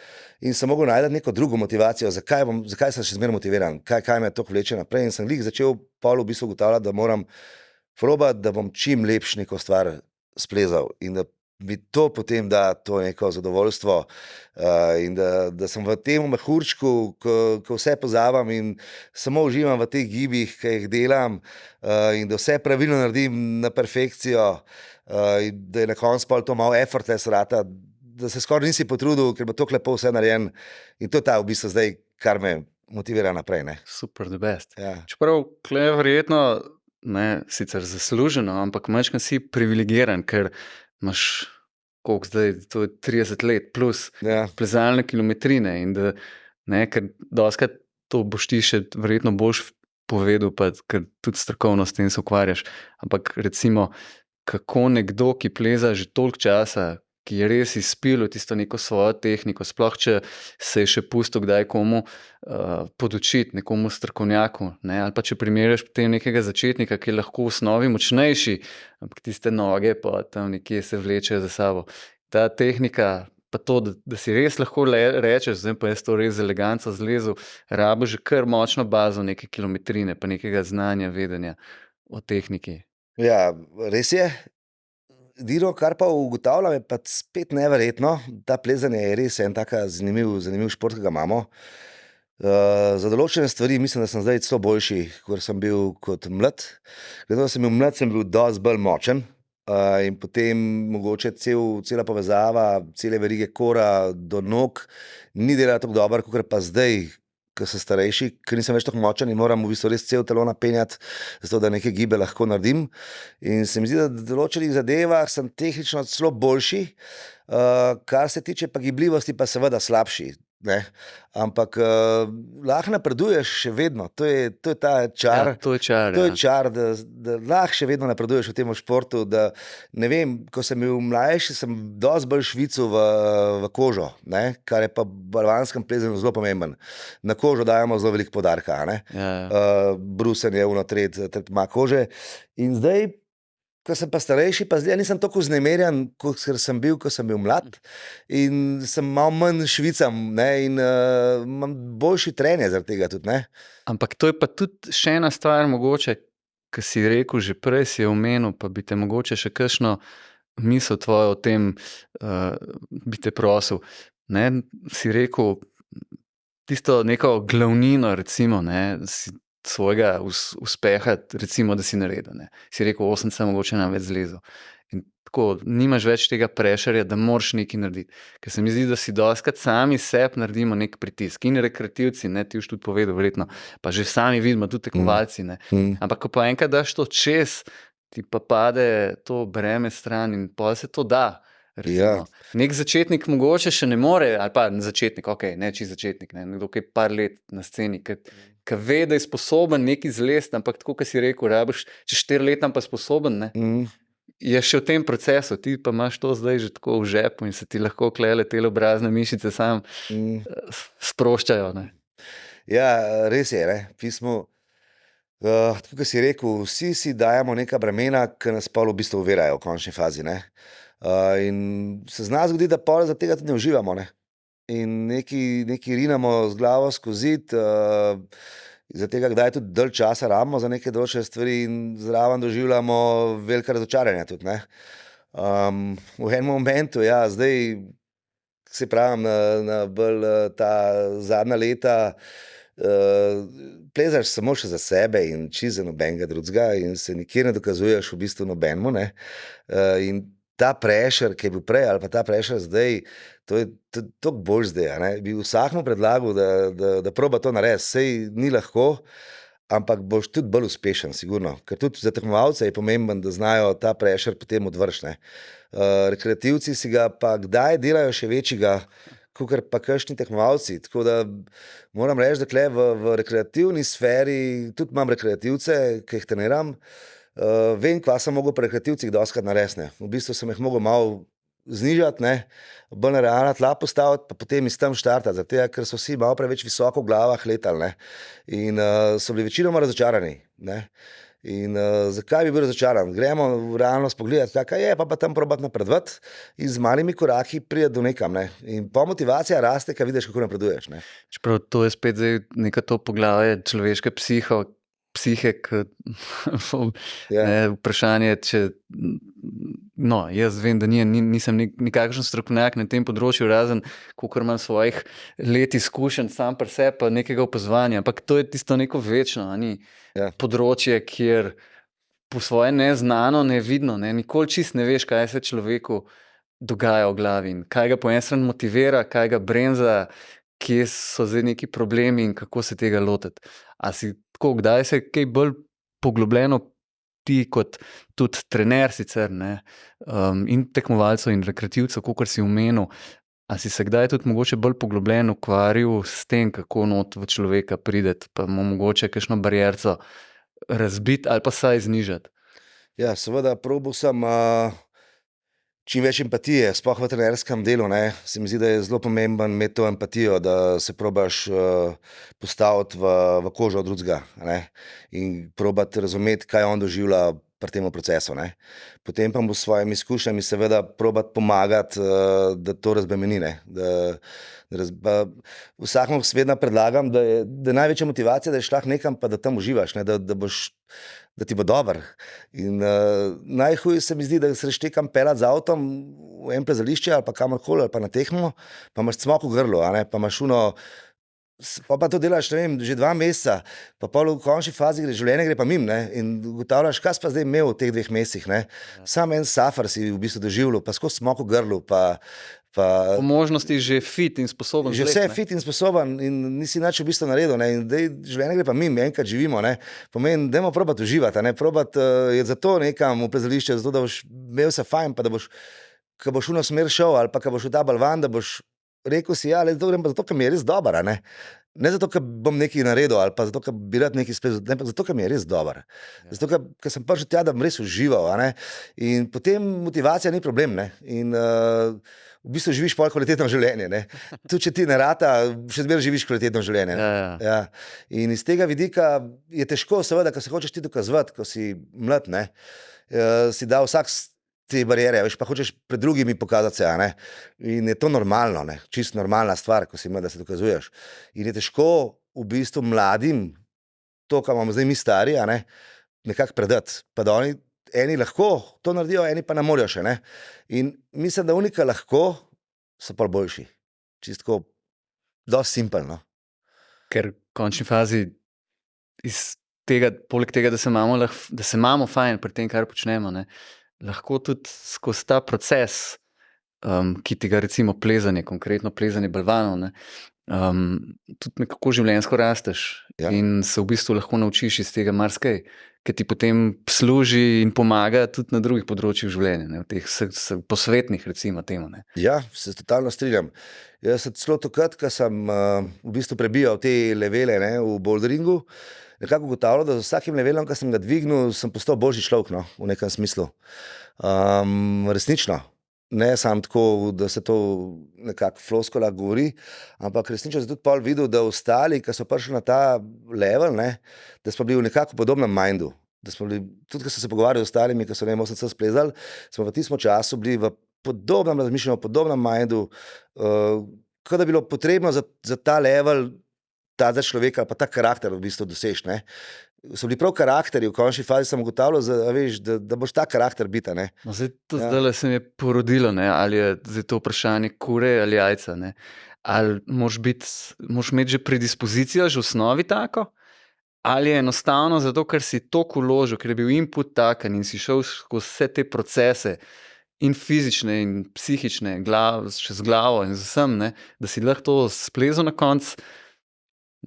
in sem mogel najti neko drugo motivacijo, zakaj sem še zmeraj motiviran, kaj me toliko vleče naprej in sem začel pol v bistvu ugotavljati, da moram probati, da bom čim lepš neko stvar splezal in da mi to potem da to neko zadovoljstvo in da sem v tem mehurčku, ko vse pozavam in samo uživam v teh gibih, ki jih delam in da vse pravilno naredim na perfekcijo in da je na koncu pol to malo effortless rata, da se skoraj nisi potrudil, ker bo tako lepo vse narejen in to je ta v bistvu zdaj, kar me motivira naprej. Ne. Super, the best. Ja. Čeprav kle verjetno, ne, sicer zasluženo, ampak majčkeno si privilegiran, ker imaš, koliko zdaj, to je 30 let plus plezalne kilometrine in da, ne, ker dostakrat to boš ti še verjetno boš povedal, pa ker tudi strokovno s tem se ukvarjaš, ampak recimo, kako nekdo, ki pleza že toliko časa, ki je res izpilil tisto neko svojo tehniko, sploh če se je še pustil kdaj komu podučiti, nekomu strokovnjaku, ne, ali pa če primerjaš potem nekega začetnika, ki je lahko v osnovi močnejši, ampak tiste noge pa tam nekje se vlečejo za sabo. Ta tehnika, pa to, da si res lahko rečeš, zdaj pa jaz to res z eleganco zlezel, rabo že kar močno bazo neke kilometrine, pa nekega znanja, vedenja o tehniki. Ja, res je. Diro, kar pa ugotavljam, je pa spet neverjetno. Ta plezanje je res en taka zanimiv šport, ki ga imamo. Za določene stvari mislim, da sem zdaj celo boljši, kot sem bil kot mlad. Glede na to, da sem bil mlad, sem bil dosti bolj močen in potem mogoče cela povezava, cele verige kora do nog ni delala tako dobro, kot pa zdaj, ko sem starejši, ker nisem več tako močen in moram v bistvu res cel telo napenjati, zato da neke gibe lahko naredim. In se mi zdi, da v določenih zadevah sem tehnično celo boljši, kar se tiče pa gibljivosti, pa seveda slabši. Ne? Ampak lahko napreduješ še vedno, to je ta čar. Ja, to je čar, to je čar, da lahko še vedno napreduješ v tem športu. Da, ne vem, ko sem bil mlajši, sem dosti bolj švicil v kožo, ne? Kar je pa v balvanskem plezanju zelo pomemben. Na kožo dajemo zelo veliko poudarka. Brusen je tret ima kože. In zdaj, ko sem pa starejši, pa zdaj nisem tako vznemirjen, kot sem bil, ko sem bil mlad in sem malo manj švicam, ne, in imam boljši trenje zaradi tega tudi, ne. Ampak to je pa tudi še ena stvar mogoče, ki si rekel, že prej si je omenil, pa bi te mogoče še kakšno misel tvojo o tem bi te prosil. Ne, si rekel tisto neko glavnino, recimo, ne, svojega uspeha, recimo, da si naredil. Ne. Si rekel, 8 sem mogoče največ zlezel. In tako, nimaš več tega prešerja, da moraš nekaj narediti. Ker se mi zdi, da si dostakrat sami sebi naredimo nek pritisk. In rekreativci, ne, ti už tudi povedal, verjetno, pa že sami vidimo, tudi tekmovalci, ne. Ampak ko pa enkrat daš to čez, ti pa pade to breme stran in pol se to da. Ja. Nek začetnik mogoče še ne more, ali pa začetnik, ne čisto začetnik, ne, nekdo, ki je par let na sceni, ki ve, da je sposoben nekaj zlesti, ampak tako, kot si rekel, rabiš čez 4 leta pa sposoben, ne, je še v tem procesu, ti pa imaš to zdaj že tako v žepu in se ti lahko klele te obrazne mišice sam sproščajo, ne. Ja, res je, ne, pismo, tako kot si rekel, vsi si dajemo neka bremena, ki nas pol v bistvu ovirajo v končni fazi, ne. In se zna zgoditi, da pol zaradi tega tudi ne uživamo, ne. In nekaj rinemo z glavo skozi zid, zaradi tega kdaj tudi dalj časa rabimo za neke določene stvari in zraven doživljamo velika razočaranja tudi, ne. V enem momentu, ja, zdaj, se pravim, na bolj ta zadnja leta, plezaš samo še za sebe in čisto za nobenega drugega in se nikjer ne dokazuješ v bistvu nobenemu, ne. In ta prešer, ki je bil prej, ali pa ta prešer zdaj, to je toliko bolj zdaj, a ne. Bi vsakmu predlagal, da proba to narediti, saj ni lahko, ampak boš tudi bolj uspešen, sigurno. Ker tudi za tekmovalce je pomemben, da znajo ta prešer potem odvrči, ne. Rekreativci si ga pa kdaj delajo še večjega, kakor pa kakšni tekmovalci, tako da moram reči, da tule v rekreativni sferi, tudi imam rekreativce, ki jih treniram, vem, kva sem mogel pri rekreativcih dostikrat narediti, ne. V bistvu sem jih mogel malo znižati, ne, bolj na realna tla postaviti, pa potem iz tam štartati, zaradi tega, ker so vsi malo preveč visoko v glavah letali, ne. In so bili večinoma razočarani, ne. In zakaj bi bil razočaran? Gremo v realnost pogledati, kaj je, pa tam probati napredovati in z malimi koraki priti do nekam, ne. In pol motivacija raste, ko vidiš, kako napreduješ, ne. Čeprav to je spet zdaj neka to poglavje človeške psihe, Ja. ne, vprašanje, če, no, jaz vem, da nisem nikakšen strokovnjak na tem področju, razen kolikor imam svojih let izkušenj sam pri sebi pa nekega opazovanja, ampak to je tisto neko večno, a ni, Ja. področje, kjer po svoje neznano, nevidno, ne, nikoli čisto ne veš, kaj se človeku dogaja v glavi in kaj ga po eni strani motivira, kaj ga bremza, kje so zdaj neki problemi in kako se tega lotiti. A si tako, kdaj se kaj bolj poglobljeno ti kot tudi trener sicer, ne, in tekmovalcev in rekreativcev, kakor si omenil, a si se kdaj tudi mogoče bolj poglobljeno ukvarjal s tem, kako not v človeka priti, pa mu mogoče kakšno barierco razbiti ali pa vsaj znižati? Ja, seveda, probal sem čim več empatije, sploh v trenerskem delu, ne. Se mi zdi, da je zelo pomembno imeti to empatijo, da se probaš postaviti v kožo drugega, ne, in probati razumeti, kaj on doživlja pri tem procesu, ne. Potem pa mu s svojimi izkušnjami seveda probati pomagati, da to razbremeni, ne, vsakemu vedno predlagam, da je največja motivacija, da je šla nekam, pa da tam uživaš, ne, da ti bo dobro. In najhuje se mi zdi, da se greš nekam peljati z avtom v en plezališče ali pa kamorkoli ali pa na tekmo, pa imaš cmok v grlu, a ne, pa imaš pa to delaš, ne vem, že 2 meseca, pa pol v končni fazi življenje gre pa mimo, ne, in ugotavljaš, kaj si pa zdaj imel v teh 2 mesecih, ne. Samo en safar si v bistvu doživljal, pa skozi cmok v grlu, pa Po možnosti že fit in sposoben že vse je fit in sposoben in nisi nič v bistvu naredil, ne, in zdaj življenje gre pa mimo, enkrat živimo, ne, pomeni, dajmo probati uživati, a ne, probati je zato nekam v plezališče, zato da boš imel se fajn, pa da boš, ko boš v smer šel ali pa ko boš v ta balvan, da boš rekel si, ja, zdaj grem pa zato, ker mi je res dobro, a ne. Ne zato, ker bom nekaj naredil ali pa zato, ker bi rad nekaj splezal, ne, ampak zato, ker mi je res dobro. Zato, ker sem prišel tja, da bom res užival, a ne. In potem motivacija ni problem, ne, in v bistvu živiš pol kvalitetno življenje, ne. Tudi če ti ne rata, še zmeraj živiš kvalitetno življenje. Ja. In iz tega vidika je težko, seveda, ko se hočeš ti dokazovati, ko si mlad, ne, si dal vsak te bariere, veš, pa hočeš pred drugimi pokazati se, a ne. In je to normalno, ne, čisto normalna stvar, ko si mlad, da se dokazuješ. In je težko v bistvu mladim to, kar imamo zdaj mi stari, a ne, nekako predati, pa da oni eni lahko to naredijo, eni pa ne morejo še, ne. In mislim, da oni, ki lahko, so pol boljši. Čisto tako, dosti simpel, no. Ker v končni fazi iz tega, poleg tega, da se imamo fajn pri tem, kar počnemo, ne, lahko tudi skozi ta proces, ki ti ga recimo plezanje, konkretno plezanje balvanov, ne, tudi nekako življenjsko rasteš Ja. in se v bistvu lahko naučiš iz tega marsikaj, ki ti potem služi in pomaga tudi na drugih področjih življenja, ne, v teh posvetnih recimo temu. Ne. Ja, se totalno strinjam. Jaz sem celo takrat, ko sem v bistvu prebijal te levele, ne, v boulderingu, nekako ugotavljal, da z vsakim levelom, ki sem ga dvignil, sem postal boljši človek, no, v nekem smislu. Resnično. Ne samo tako, da se to nekako floskola govori, ampak resnično sem tudi pol videl, da ostali, ki so prišli na ta level, ne, da smo bili v nekako podobnem mindu. Da smo bili, tudi ko sem se pogovarjal z ostalimi, ki so 8C splezali, smo v tistem času bili v podobnem razmišljanju, v podobnem mindu, kot da bi bilo potrebno za ta level, ta za človeka ali pa ta karakter v bistvu dosež, ne. So bili prav karakterji, v končni fazi sem ugotavljal, da boš ta karakter biti, ne. No, zdaj to Ja. zdajle se mi je porodilo, ne, ali je zdaj to vprašanje kure ali jajca, ne. Ali moraš imeti že predispozicijo, že v osnovi tako, ali je enostavno zato, ker si toliko vložil, ker je bil input taken in si šel skozi vse te procese in fizične in psihične, čez glavo in z vsem, ne, da si lahko to splezal na koncu,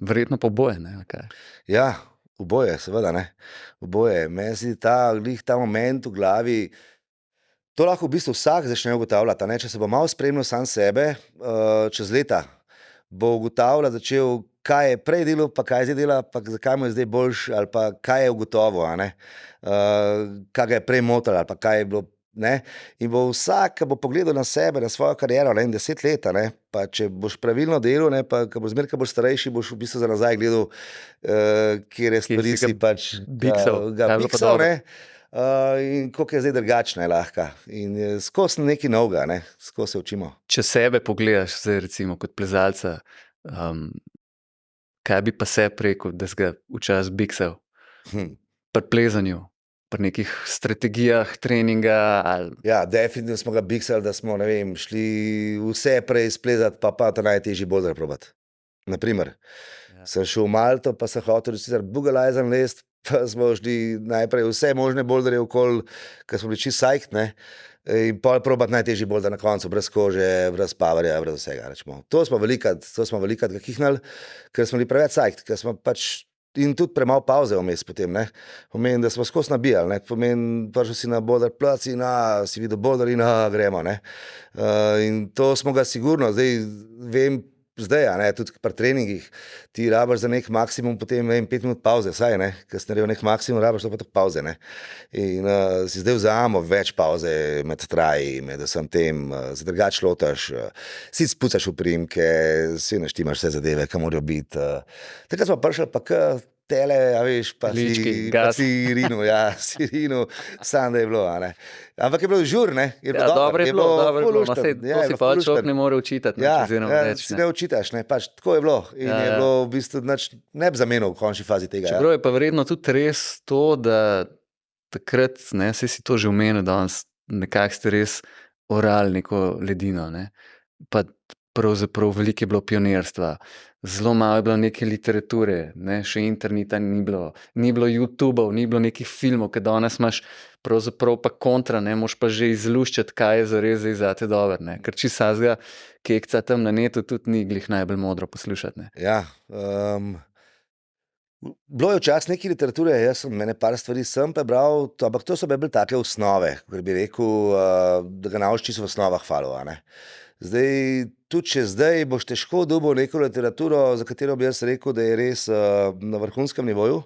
verjetno pa oboje, ne, ali kaj? Ja, oboje, seveda, ne. Oboje. Meni se glih ta moment v glavi, to lahko v bistvu vsak začne ugotavljati, a ne, če se bo malo spremljal sam sebe, čez leta bo začel, kaj je prej delal, pa kaj zdaj dela, pa zakaj mu je zdaj boljše, ali pa kaj je ugotovil, a ne. Kaj ga je prej motilo, ali pa kaj je bilo, ne. In bo vsak, ki bo pogledal na sebe, na svojo kariero, ne, 10 let, a ne, pa če boš pravilno delal, ne, pa ko boš starejši, boš v bistvu za nazaj gledal, katere stvari si ga si pač biksal, ga kaj je bilo pa biksal, dobro. ne. In koliko je zdaj drugačna, je lahka. In skozi nekaj novega, ne, skozi se učimo. Če sebe pogledaš zdaj recimo kot plezalca, kaj bi pa sebi rekel, da si ga včasih biksal pri plezanju, pri nekih strategijah treninga ali Ja, definitivno smo ga biksali, da smo, ne vem, šli vse prej splezati, pa ta najtežji boulder probati. Naprimer, Ja. sem šel v Malto, pa sem hotel sicer Bugalajzen lest, pa smo šli najprej vse možne boulderje okoli, ker smo bili čisto psyched, ne, in pol probati najtežji boulder na koncu, brez kože, brez powerja, brez vsega, rečemo. To smo velikrat ga kihnali, ker smo bili preveč psyched, ker smo pač in tudi premalo pauze vmes potem, ne. Pomeni, da smo skozi nabijali, ne. Pomeni, prišel si na boulder plac in si videl boulder in gremo, ne. In to smo ga sigurno, zdaj vem, zdaj, a ne, tudi pri treningih, ti rabiš za nek maksimum potem, ne vem, 5 minut pauze, saj, ne, ker si naredil nek maksimum, rabiš pa tako pauze, ne. In si zdaj vzamemo več pauze med traji, med vsem tem, se drugače lotaš, si spucaš oprimke, si naštimaš vse zadeve, ki morajo biti. Takrat smo prišli pa k tele, a veš, pa Lički, pa gas. si rinil, samo da je bilo, a ne. Ampak je bilo žur, ne, je bilo Ja, dobro je bilo, dobro je ful bilo. Ma luštno, saj, ja, to je si bilo pa ful človek luštno. ne more učitati, Ja, oziroma reči, si ne. ne učitaš, ne, pač tako je bilo in Ja, je ja. bilo v bistvu ne bi zamenil v končni fazi tega. Čeprav je pa verjetno tudi res to, da takrat, ne, saj si to že omenil danes, nekako ste res orali neko ledino, ne. Pa pravzaprav veliko je bilo pionirstva, zelo malo je bilo neke literature, ne, še interneta ni bilo YouTubov, ni bilo nekih filmov, ker danes imaš pravzaprav pa kontra, ne, moraš pa že izluščiti, kaj je zares zdaj zate dobro, ne, ker čisto vsakega kekca tam na netu tudi ni glih najbolj modro poslušati, ne. Ja, bilo je včasih nekaj literature, jaz sem ene par stvari sem prebral, ampak to so bile bolj take osnove, kot bi rekel, da ga naučiš čisto v osnovah falov, a ne. Zdaj, tudi če zdaj boš težko dobil neko literaturo, za katero bi jaz rekel, da je res na vrhunskem nivoju,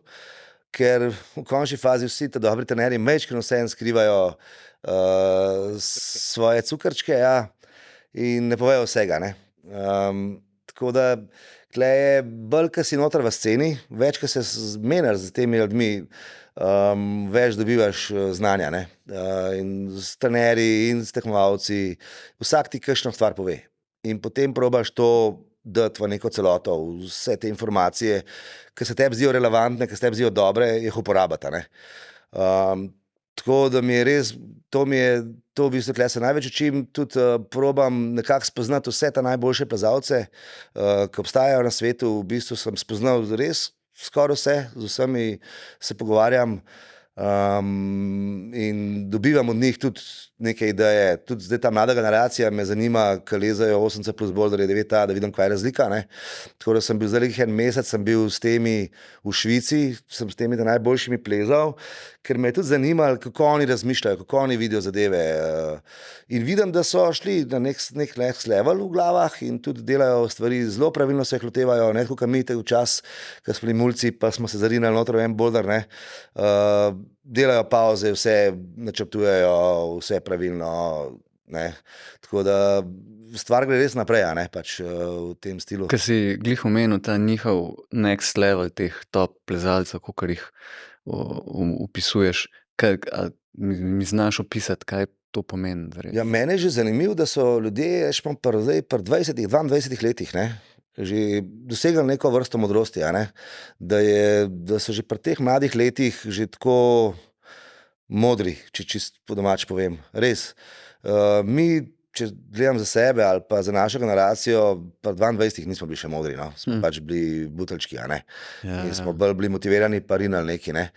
ker v končni fazi vsi ti dobri trenerji majčkeno vseeno skrivajo svoje cukrčke, ja, in ne povejo vsega, ne. Tako da tule je bolj, ko si noter v sceni, več, ko se zmeniš z temi ljudmi, več dobivaš znanja, ne. In s trenerji in s tekmovalci, vsak ti kakšno stvar pove. In potem probaš to dati v neko celoto, vse te informacije, ki se tebi zdijo relevantne, ki se tebi zdijo dobre, jih uporabiti, a ne. Tako da mi je res, to v bistvu tule se največ učim, tudi probam nekako spoznati vse ta najboljše plezalce, ki obstajajo na svetu, v bistvu sem spoznal res skoraj vse, z vsemi se pogovarjam, In dobivam od njih tudi neke ideje. Tudi zdaj ta mlada generacija me zanima, ki lezajo 8C plus boulderje 9A, da vidim, kaj je razlika. Ne? Tako da sem bil zdaj en mesec, sem bil s temi v Švici, sem s temi najboljšimi plezal, ker me je tudi zanimalo, kako oni razmišljajo, kako oni vidijo zadeve. In vidim, da so šli na nek next level v glavah in tudi delajo stvari zelo pravilno, se jih lotevajo, ne kot mi te včasih, ko smo bili mulci, pa smo se zarinali noter v en boulder, ne. Delajo pauze, vse načrtujejo, vse pravilno, ne. Tako da stvar gre res naprej, ne, pač v tem stilu. Ker si glih omenil ta njihov next level teh top plezalcev, kakor jih opisuješ, mi znaš opisati, kaj to pomeni? Ja, mene je že zanimivo, da so ljudje pri 20, 22 letih, ne, že dosegali neko vrsto modrosti, ne? Da so že pri teh mladih letih že tako modri, če čisto po domač povem. Res. Mi, če gledam za sebe ali pa za našo generacijo, pri 22 nismo bili še modri, no? Smo pač bili buteljčki, ne? In smo bolj bili motivirani, pa rinali neki, ne.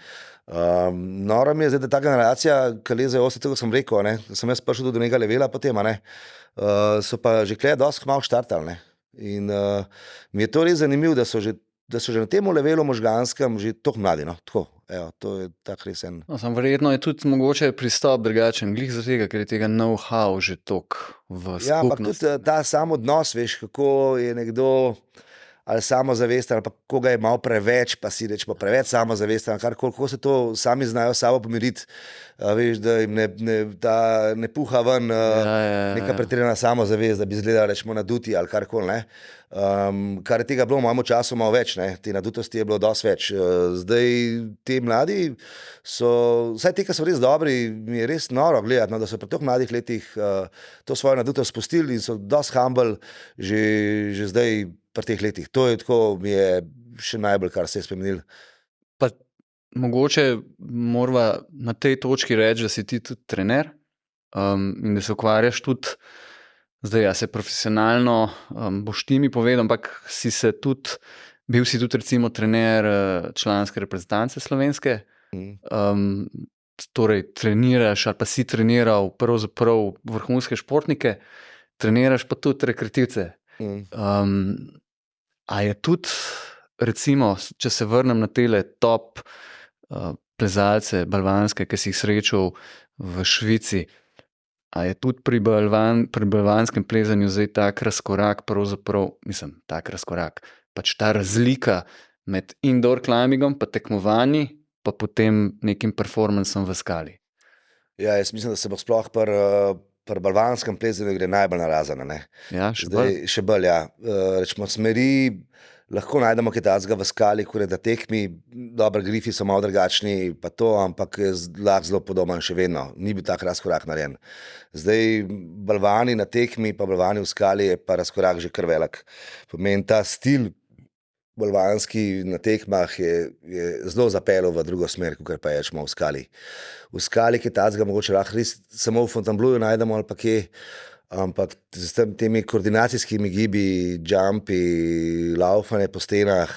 Noro mi je zdaj, da ta generacija, ki leze 8, tako sem rekel, ne, sem jaz prišel do nekega levela potem, ne, so pa že dosti kmalu štartali, ne. In mi je to res zanimivo, da so že na tem levelu možganskem že toliko mladi, no, tako, evo, to je tak res en. No, samo verjetno je tudi mogoče pristop drugačen, glih zaradi tega, ker je tega know-how že toliko v skupnosti. Ja, ampak tudi ta sam odnos, veš, kako je nekdo ali samozavesten, ali pa koga je malo preveč, pa si rečemo preveč samozavesten, kako se to sami znajo sabo pomiriti, veš, da jim ne puha ven neka pretirana samozavest, da bi izgledali, rečemo, naduti ali karkoli, ne. Kar je tega bilo v mojem času malo več, ne, te nadutosti je bilo dosti več. Zdaj te mladi so, vsaj te, ki so res dobri, mi je res noro gledati, no, da so pri teh mladih letih to svojo nadutost spustili in so dosti humble že zdaj pri teh letih. To je tako, mi je še najbolj, kar se je spremenilo. Pa mogoče morava na tej točki reči, da si ti tudi trener in da se ukvarjaš tudi, zdaj ja, se profesionalno, boš ti mi povedal, ampak bil si tudi recimo trener članske reprezentance slovenske, torej treniraš ali pa si treniral pravzaprav vrhunske športnike, treniraš pa tudi rekreativce. A je tudi, recimo, če se vrnem na tele top plezalce balvanske, ki si jih srečal v Švici, a je tudi pri balvanskem plezanju zdaj tak razkorak, pač ta razlika med indoor climbingom pa tekmovanji, pa potem nekim performancem v skali? Ja, jaz mislim, da se bo sploh pri balvanskem plezanju gre najbolj narazen, ne. Ja, še bolj. Še bolj, ja. Rečemo, smeri lahko najdemo kaj takega v skali, kot je na tekmi, dobro, grifi so malo drugačni, pa to, ampak je lahko zelo podoben še vedno. Ni bil tak razkorak narejen. Zdaj, balvani na tekmi, pa balvani v skali je pa razkorak že kar velik. Pomeni, ta stil balvanski na tekmah je zelo zapeljal v drugo smer, kot pa je v skali. V skali kaj takega mogoče lahko res samo v Fontainebleauju najdemo ali pa kje, ampak s temi koordinacijskimi gibi, jumpi, laufanje po stenah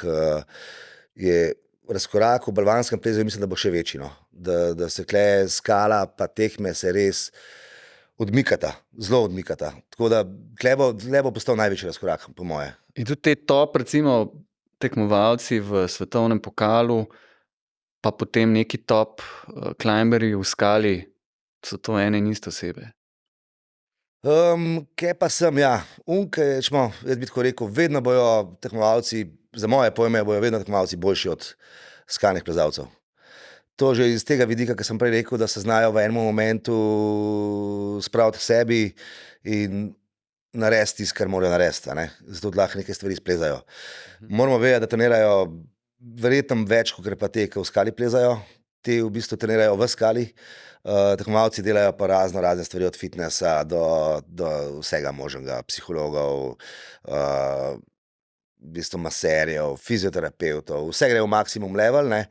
je razkorak v balvanskem plezanju, mislim, da bo še večji, no. Da se tule skala pa tekme se res odmikata, zelo odmikata. Tako da tule bo postal največji razkorak, po moje. In tudi te top, recimo, tekmovalci v svetovnem pokalu, pa potem neki top climberji v skali, so to ene in iste osebe? Kaj pa sem, ja. Jaz bi tako rekel, vedno bojo tekmovalci, za moje pojme, bojo vedno tekmovalci boljši od skalnih plezalcev. To že iz tega vidika, ki sem prej rekel, da se znajo v enem momentu spraviti k sebi in narediti tisto, kar morajo narediti, ne. Zato lahko neke stvari splezajo. Moramo vedeti, da trenirajo verjetno več, kot pa te, ki v skali plezajo. Te v bistvu trenirajo v skali. Tekmovalci delajo pa razne stvari, od fitnesa do vsega možnega, psihologov, v bistvu maserjev, fizioterapevtov, vse gre v maksimum level, ne.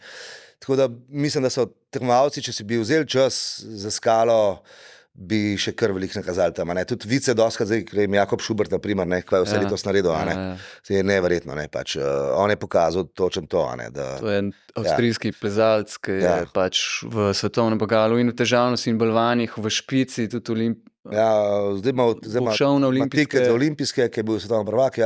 Tako da mislim, da so tekmovalci, če si bi vzeli čas za skalo, bi še kar veliko nakazali tam. Tudi vice doskrat, zdaj, ker je Jakob Šubert, naprimer, kaj je vse letos naredil, Se je neverjetno, pač, on je pokazal točno to, da... To je en avstrijski plezalec, ki je pač v svetovnem pokalu in v težavnosti in balvanih v špici, tudi zdaj ima šel na tiket za olimpijske, ki je bil svetovni prvak,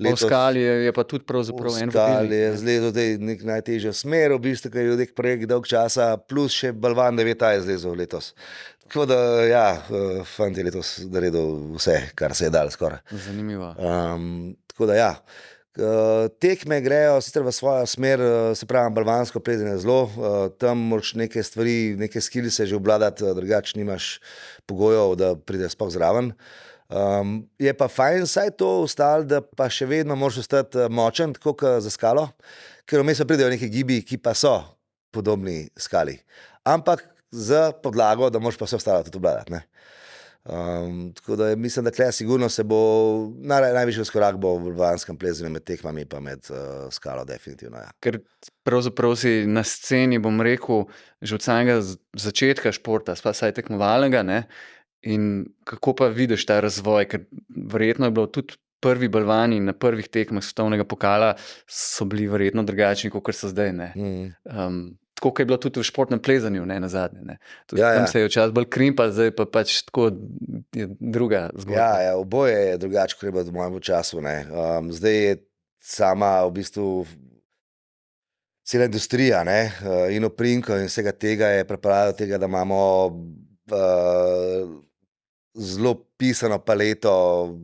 V skali je pa tudi pravzaprav en vodilnik. V skali je zlezel nek najtežja smer, v bistvu, ker je nek projekt dolg časa, plus še balvan 9A je zlezel letos. Tako da, fant je letos naredil vse, kar se je dalo skoraj. Zanimivo. Tako da, tekme grejo sicer v svojo smer, se pravi, balvansko plezanje zelo, tam moraš neke stvari, neke skilli se že obvladati, drugače nimaš pogojev, da prideš sploh zraven. Je pa fajn vsaj to ostalo, da pa še vedno moraš ostati močen, tako kot za skalo, ker vmes pa pridejo neki gibi, ki pa so podobni skali. Ampak z podlago, da moraš pa vse ostalo tudi obvladati, tako da mislim, da tukaj sigurno se bo najvišji razkorak bo v balvanskem plezanju med tekmami pa med skalo definitivno, Ker pravzaprav si na sceni, bom rekel, že od samega začetka športa, saj tekmovalnega, in kako pa vidiš ta razvoj, ker verjetno je bilo tudi prvi balvani na prvih tekmah svetovnega pokala so bili verjetno drugačni, kot so zdaj, tako, kot je bilo tudi v športnem plezanju, nazadnje, Tam se je včasih bolj krimpal, zdaj pa pač tako je druga zgodba. Oboje je drugače, kot je bilo v mojem času, Zdaj je sama v bistvu cela industrija, in oprinko in vsega tega je pripravila do tega, da imamo zelo pisano paleto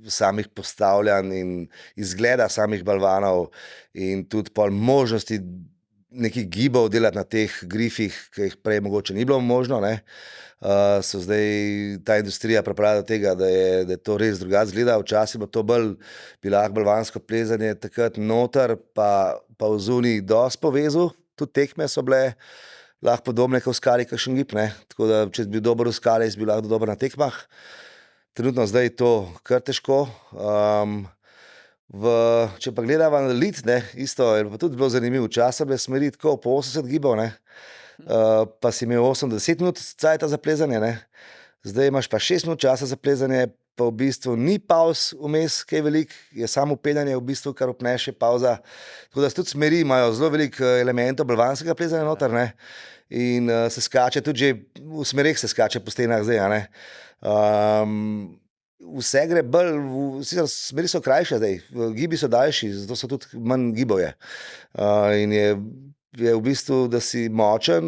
samih postavljanj in izgleda samih balvanov in tudi pol možnosti nekih gibov delati na teh grifih, ki jih prej mogoče ni bilo možno, so zdaj ta industrija pripravila do tega, da je to res drugače izgleda. Včasih bilo to bi lahko balvansko plezanje takrat noter, pa v zuniji dosti povezal, tudi tekme so bile lahko podobne kot v skali, kakšen gib, tako da če bi bil dober v skali, bi lahko dober na tekmah. Trenutno zdaj je to kar težko. Če pa gledava na lit, isto je pa tudi bilo zanimivo. Včasih bile smeri tako po 80 gibov, pa si imel 80 minut cajta za plezanje, Zdaj imaš pa 6 minut časa za plezanje, pa v bistvu ni pauz vmes, kaj velik, je samo penjanje v bistvu, kar upneš, je pauza. Tako da tudi smeri imajo zelo veliko elementov balvanskega plezanja noter, in se skače tudi že, v smereh se skače po stenah zdaj, Vse gre bolj, smeri so krajše zdaj, gibi so daljši, zato so tudi manj gibov je. In je v bistvu, da si močen,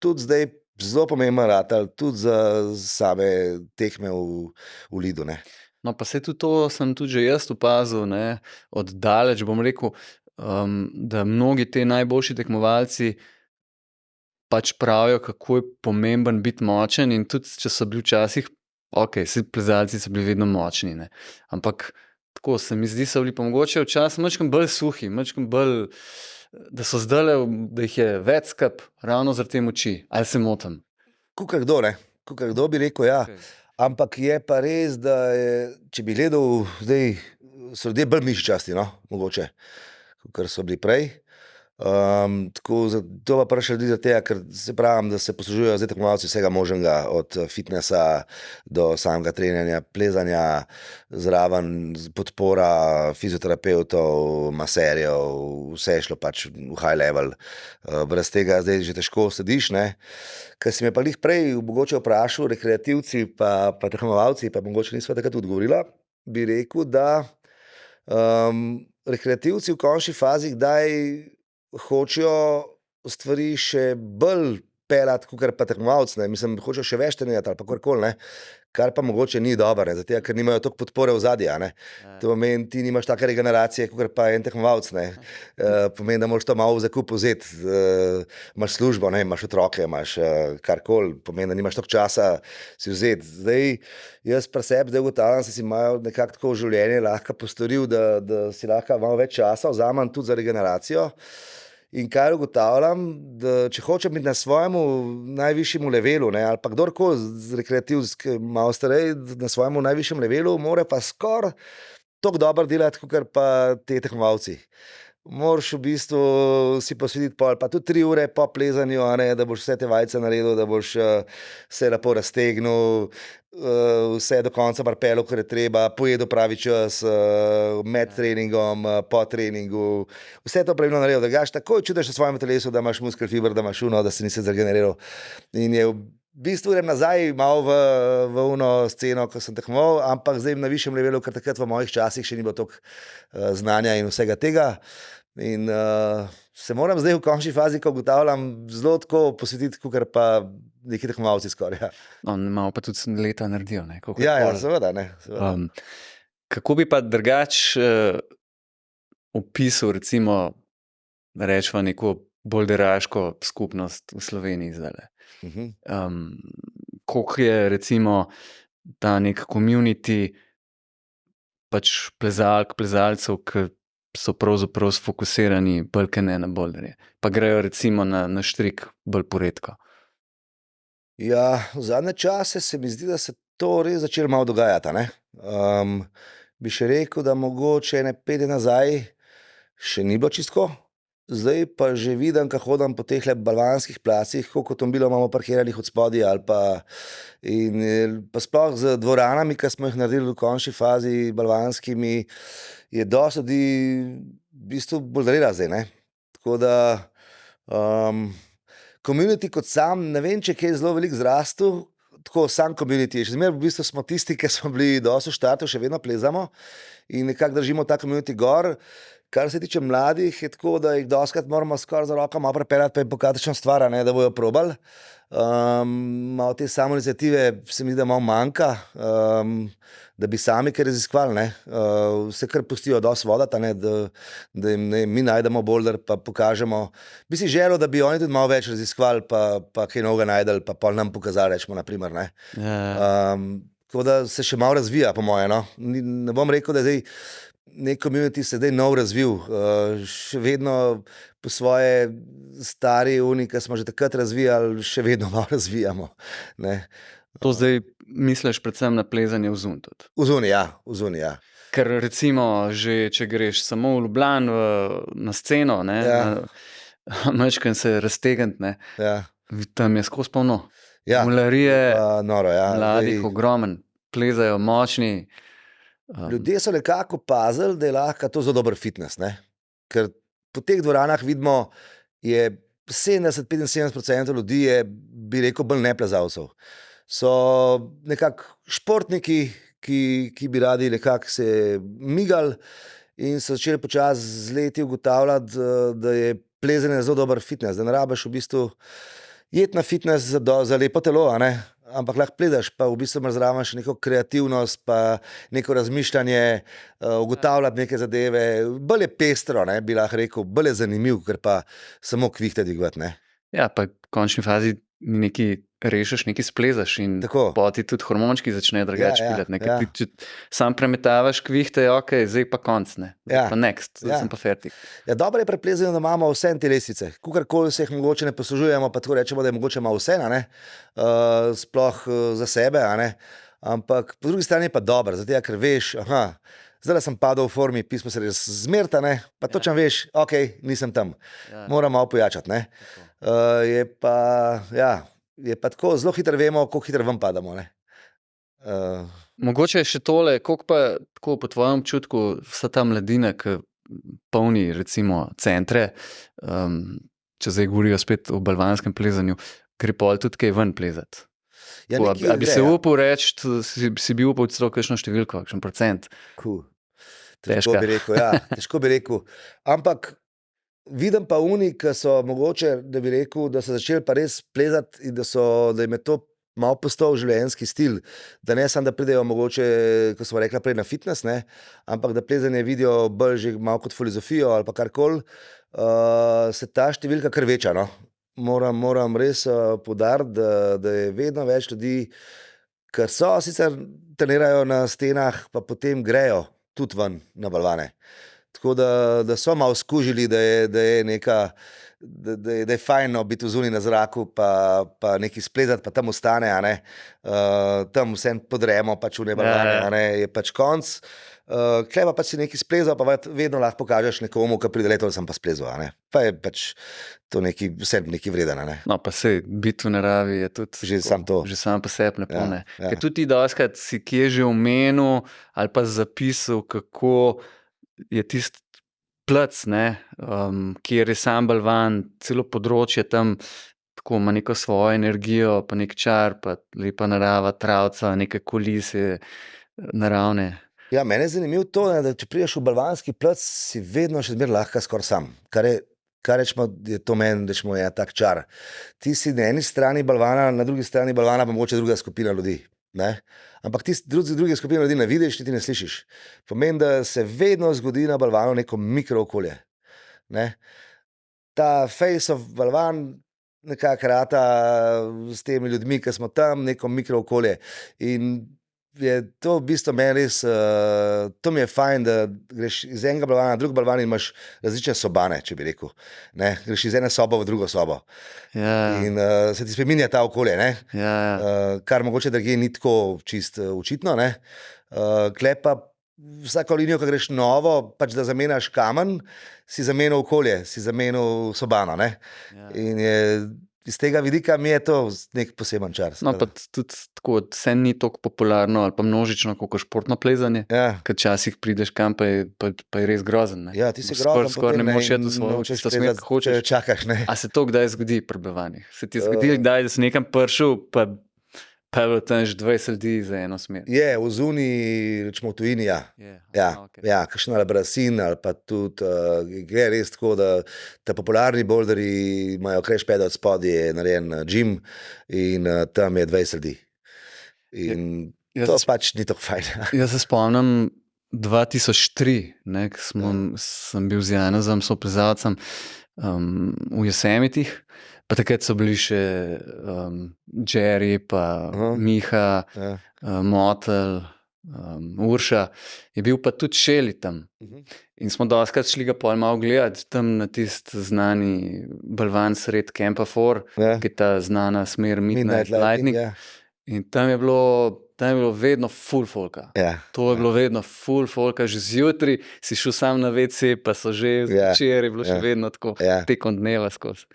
tudi zdaj zelo pomemben ratal, tudi za same tekme v lidu, No, pa se tudi to sem tudi že jaz opazil, od daleč, bom rekel, da mnogi te najboljši tekmovalci pač pravijo, kako je pomemben biti močen in tudi, če so bili včasih vsi plezalci so bili vedno močni, ampak tako se mi zdi, so bili pa mogoče včasih majčkeno bolj suhi, majčkeno bolj, da so zdajle, da jih je več skup, ravno zaradi te moči, ali se motim? Kakor kdo bi rekel, Okay. Ampak je pa res, da če bi gledal zdaj, so ljudje bolj mišičasti, mogoče, kakor so bili prej. To pa prišlo ljudi zaradi tega, ker se pravim, da se poslužujejo zdaj tekmovalci vsega možnega, od fitnesa do samega trenjanja, plezanja, zraven podpora fizioterapevtov, maserjev, vse je šlo pač v high level. Brez tega zdaj že težko sediš, Ker si me pa glih prej mogoče vprašal, rekreativci pa tekmovalci, pa mogoče nisva takrat odgovorila, bi rekel, da rekreativci v končni fazi kdaj hočejo stvari še bolj pelati, kakor pa tekmovalci, mislim, hočejo še več trenirati ali pa karkoli, kar pa mogoče ni dobro, zato ker nimajo toliko podpore v zadja, To pomeni, ti nimaš take regeneracije, kakor pa en tekmovalc, pomeni, da moraš to malo v zakup vzeti, imaš službo, imaš otroke, imaš karkoli, pomeni, da nimaš toliko časa si vzeti. Zdaj, jaz pri sebi zdaj ugotavljam, da si imajo nekako tako v življenje lahko postoril, da si lahko malo več časa vzamem tudi za regeneracijo. In kar ugotavljam, da če hočem biti na svojemu najvišjemu levelu, ali pa kdorkoli z rekreativskim malo starej, na svojemu najvišjem levelu, mora pa skoraj toliko dobro delati, kot pa te tekmovalci. moraš v bistvu si posvetiti pol, pa tudi 3 ure po plezanju, a ne, da boš vse te vajce naredil, da boš vse lepo raztegnil, vse do konca pripeljal, kar je treba, pojedel pravi čas, med treningom, po treningu, vse to pravilno naredil, da gaš takoj čutiš v svojem telesu, da imaš muskel fiber, da imaš da se nisi zregeneriral. In je v bistvu grem nazaj malo v uno sceno, ko sem tekmoval, ampak zdaj na višjem levelu, ker takrat v mojih časih še ni bilo toliko znanja in vsega tega. In se moram zdaj v končni fazi, ko ugotavljam, zelo tako posvetiti, kakor pa neki tekmovalci skoraj. Ja, No, malo pa tudi leta naredijo. Ne, ja, seveda. Ne, seveda. Kako bi pa drugač opisal, recimo, rečemo neko bolderaško skupnost v Sloveniji zdaj? Koliko je recimo ta nek community pač plezalcev, ki so pravzaprav sfokusirani bolj kot ne na bolderje, pa grejo recimo na štrik bolj poredko? Ja, v zadnje čase se mi zdi, da se to res začelo malo dogajati, ne. Bi še rekel, da mogoče ene 5 let nazaj še ni bilo čisto. Zdaj pa že vidim, ko hodim po tehle balvanskih placih, koliko avtomobilov imamo parkiranih od spodaj ali pa sploh z dvoranami, ki smo jih naredili v končni fazi balvanskimi, je dosti ljudi v bistvu bolderira zdaj, ne. Tako da community kot sam, ne vem, če je kaj zelo veliko zrastel, tako sam community, še zmeraj v bistvu smo tisti, ki smo bili dosti v štartu, še vedno plezamo in nekako držimo ta community gor. Kar se tiče mladih, je tako, da jih dostikrat moramo skoraj za roko malo pripeljati, pa jim pokazati kakšno stvar, ne, da bojo probali. Malo te samoiniciative se mi zdi, da malo manjka, da bi sami kaj raziskovali, ne. Vse kar pustijo dosti vodati, ne, da jim mi najdemo bolder, pa pokažemo. Bi si želel, da bi oni tudi malo več raziskovali, pa kaj novega najdeli, pa pol nam pokazali, rečemo, na primer, ne. Tako da se še malo razvija, po moje, no. Ne bom rekel, da zdaj nek community se zdaj nov razvil, še vedno po svoje stari uni, ki smo že takrat razvijali, še vedno malo razvijamo, ne. To zdaj misliš predvsem na plezanje v zunj tudi? V zunaj, ja. Ker recimo, že če greš samo v Ljubljano na sceno, ne, majčkeno se raztegniti, ne, tam je skozi polno. Mularije, noro, ja. mladih, ogromen, plezajo močni. Ljudje so nekako opazili, da je lahko to zelo dober fitness, ne. Ker po teh dvoranah vidimo, je 70-75% ljudi je, bi rekel, bolj neplezalcev. So nekako športniki, ki bi radi nekako se migali in so začeli počasi z leti ugotavljati, da je plezanje zelo dober fitness, da ne rabiš v bistvu iti na fitness za lepo telo, a ne. Ampak lahko plezaš, pa v bistvu imaš zraven še neko kreativnost, pa neko razmišljanje, ugotavljati neke zadeve. Bolj je pestro, ne, bi lahko rekel, bolj je zanimiv, ker pa samo kvihte dvigovati, ne. Ja, pa v končni fazi nekaj rešiš, nekaj splezaš in poti tudi hormončki začnejo drugače pilati. Ker ti, če sam premetavaš kvihte, ok, zdaj pa konc, ne. Pa next, zdaj sem pa fertik. Ja, dobro je pri plezanju, da imamo vse te lestvice. Kakorkoli se jih mogoče ne poslužujemo, pa tako rečemo, da je mogoče malo vse, ne, sploh za sebe, a ne. Ampak po drugi strani je pa dobro, zato ker veš, zdaj sem padel v formi, pismo se res zmerta, ne, pa točno veš, ok, nisem tam, moram malo pojačati, ne. Je pa tako, zelo hitro vemo, koliko hitro ven padamo, ne. Mogoče še tole, koliko pa tako po tvojem občutku vsa ta mladina, ki polni recimo centre, če zdaj govorijo spet o balvanskem plezanju, gre pol tudi kaj ven plezati? A bi se upal reči, si bi upal celo kakšno številko, kakšen procent? Težko bi rekel, ampak vidim pa uni, ki so mogoče, da bi rekel, da so začeli pa res plezati in da jim je to malo postal življenjski stil, da ne samo, da pridejo mogoče, ko smo rekla prej, na fitness, ne, ampak da plezanje vidijo bolj že malo kot filozofijo ali pa karkoli, se ta številka kar veča, no. Moram res poudariti, da je vedno več ljudi, ker so sicer trenirajo na stenah, pa potem grejo tudi ven na balvane. Tako da so malo skužili, da je neka da je fajn biti zunaj na zraku, pa nekaj splezati, pa tam ostane, a ne. Tam vsem podremo, pač v nebalvane, a ne, je pač konc. Klej pa si nekaj splezal, pa vedno lahko pokažeš nekomu, ki pride leto, da sem pa splezal, a ne. Pa je pač to vsem nekaj vreden, a ne. No, pa sej, biti v naravi je tudi Že sam to. Že sam po sebi lepo, Ja, ne. ja. Ker tudi ti dostikrat si kje že omenil ali pa zapisal, kako je tisti plac, ne, kjer je sam balvan, celo področje tam tako ima neko svojo energijo, pa nek čar, pa lepa narava, travca, neke kulise naravne. Ja, mene je zanimivo to, ne, da če prideš v balvanski plac, si vedno še zmeraj lahko skoraj sam. Kar rečemo, je to meni, rečemo, je tak čar. Ti si na eni strani balvana, na drugi strani balvana pa mogoče druga skupina ljudi. Ne? Ampak ti druge skupine ljudi ne vidiš, niti ne slišiš. Pomeni, da se vedno zgodi na balvanu neko mikrookolje. Ne? Ta face of balvan nekako rata s temi ljudmi, ki smo tam, neko mikrookolje. In je to v bistvu meni res, to mi je fajn, da greš iz enega balvana na drug balvan in imaš različne sobane, če bi rekel. Ne? Greš iz ene sobo v drugo sobo. Ja, In se ti spreminja ta okolje, ne? ja. Kar mogoče drugje ni tako čist očitno, ne? Tule pa vsako linijo, ko greš novo, pač da zamenjaš kamen, si zamenjal okolje, si zamenjal sobano, ne? Ja. In je iz tega vidika mi je to nek poseben čar. No, pa tudi tako, vse ni tako popularno ali pa množično, kot športno plezanje. Ja. Ker včasih prideš kam, pa je res grozen. Ne? Ja, ti si grozen, Skoraj ne potem, moreš iti v in svojo nočeš tisto smer, plezati, ko hočeš. če čakaš, ne. A se to kdaj zgodi pri balvanih? Se ti zgodi kdaj, da si nekam prišel, pa je bilo tam že 20 ljudi za eno smer? Je, v zuni, rečemo v tujini, ja. Ja, okej. ja, kakšen Albrasin ali pa tudi gre res tako, da ta popularni boulderji imajo crash pad od spodaj, je narejen gym in tam je 20 ljudi. In Ja, to pač ni tako fajn. Jaz se spomnim 2003, ne, ko sem bil z Janezom, soplezalcem v Jesemitih, pa takrat so bili še Jerry, pa Miha, Ja. Motel, Urša, je bil pa tudi Šeli tam. In smo dostikrat šli ga pol malo gledati, tam na tisti znani balvan sred Campa 4, Ja. ki je ta znana smer Midnight Lightning. Ja. In tam je bilo vedno full folka. Ja. To je bilo vedno full folka, že zjutraj si šel sam na WC, pa so že zvečer, je bilo še vedno tako, Ja. tekom dneva skozi.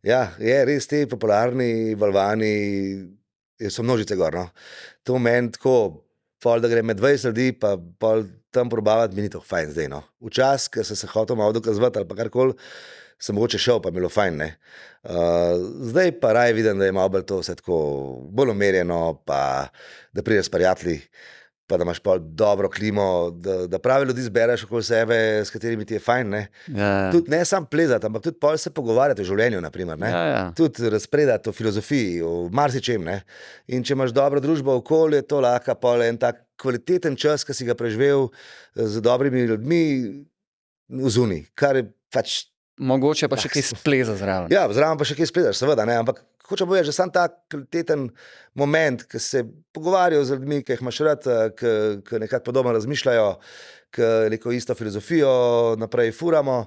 Ja, je res ti popularni balvani, so množice gor, no. To meni tako, pol da gre med 20 ljudi, pa pol tam probavati, mi ni to fajn zdaj, no. Včasih, ko sem se hotel malo dokazovati ali pa karkoli, sem mogoče šel, pa mi je bilo fajn, ne. Zdaj pa raje vidim, da je malo bolj to vse tako bolj umerjeno, pa da prideš s prijatelji, pa da imaš pol dobro klimo, da prave ljudi zbereš okoli sebe, s katerimi ti je fajn, ne. Ja, Tudi ne samo plezati, ampak tudi pol se pogovarjati o življenju, naprimer, ne. ja. Tudi razpredati o filozofiji, o marsičem, ne. In če imaš dobro družbo okolje, to lahko pol en tak kvaliteten čas, ki si ga preživel z dobrimi ljudmi v zunaj, kar je pač. Mogoče pa še kaj spleza zraven. Ja, zraven pa še kaj splezaš, seveda, ne, ampak hočem povedati, že sam tak kvaliteten moment, ki se pogovarjajo z ljudmi, ki jih imaš rad, ki nekako podobno razmišljajo, ki neko isto filozofijo naprej furamo,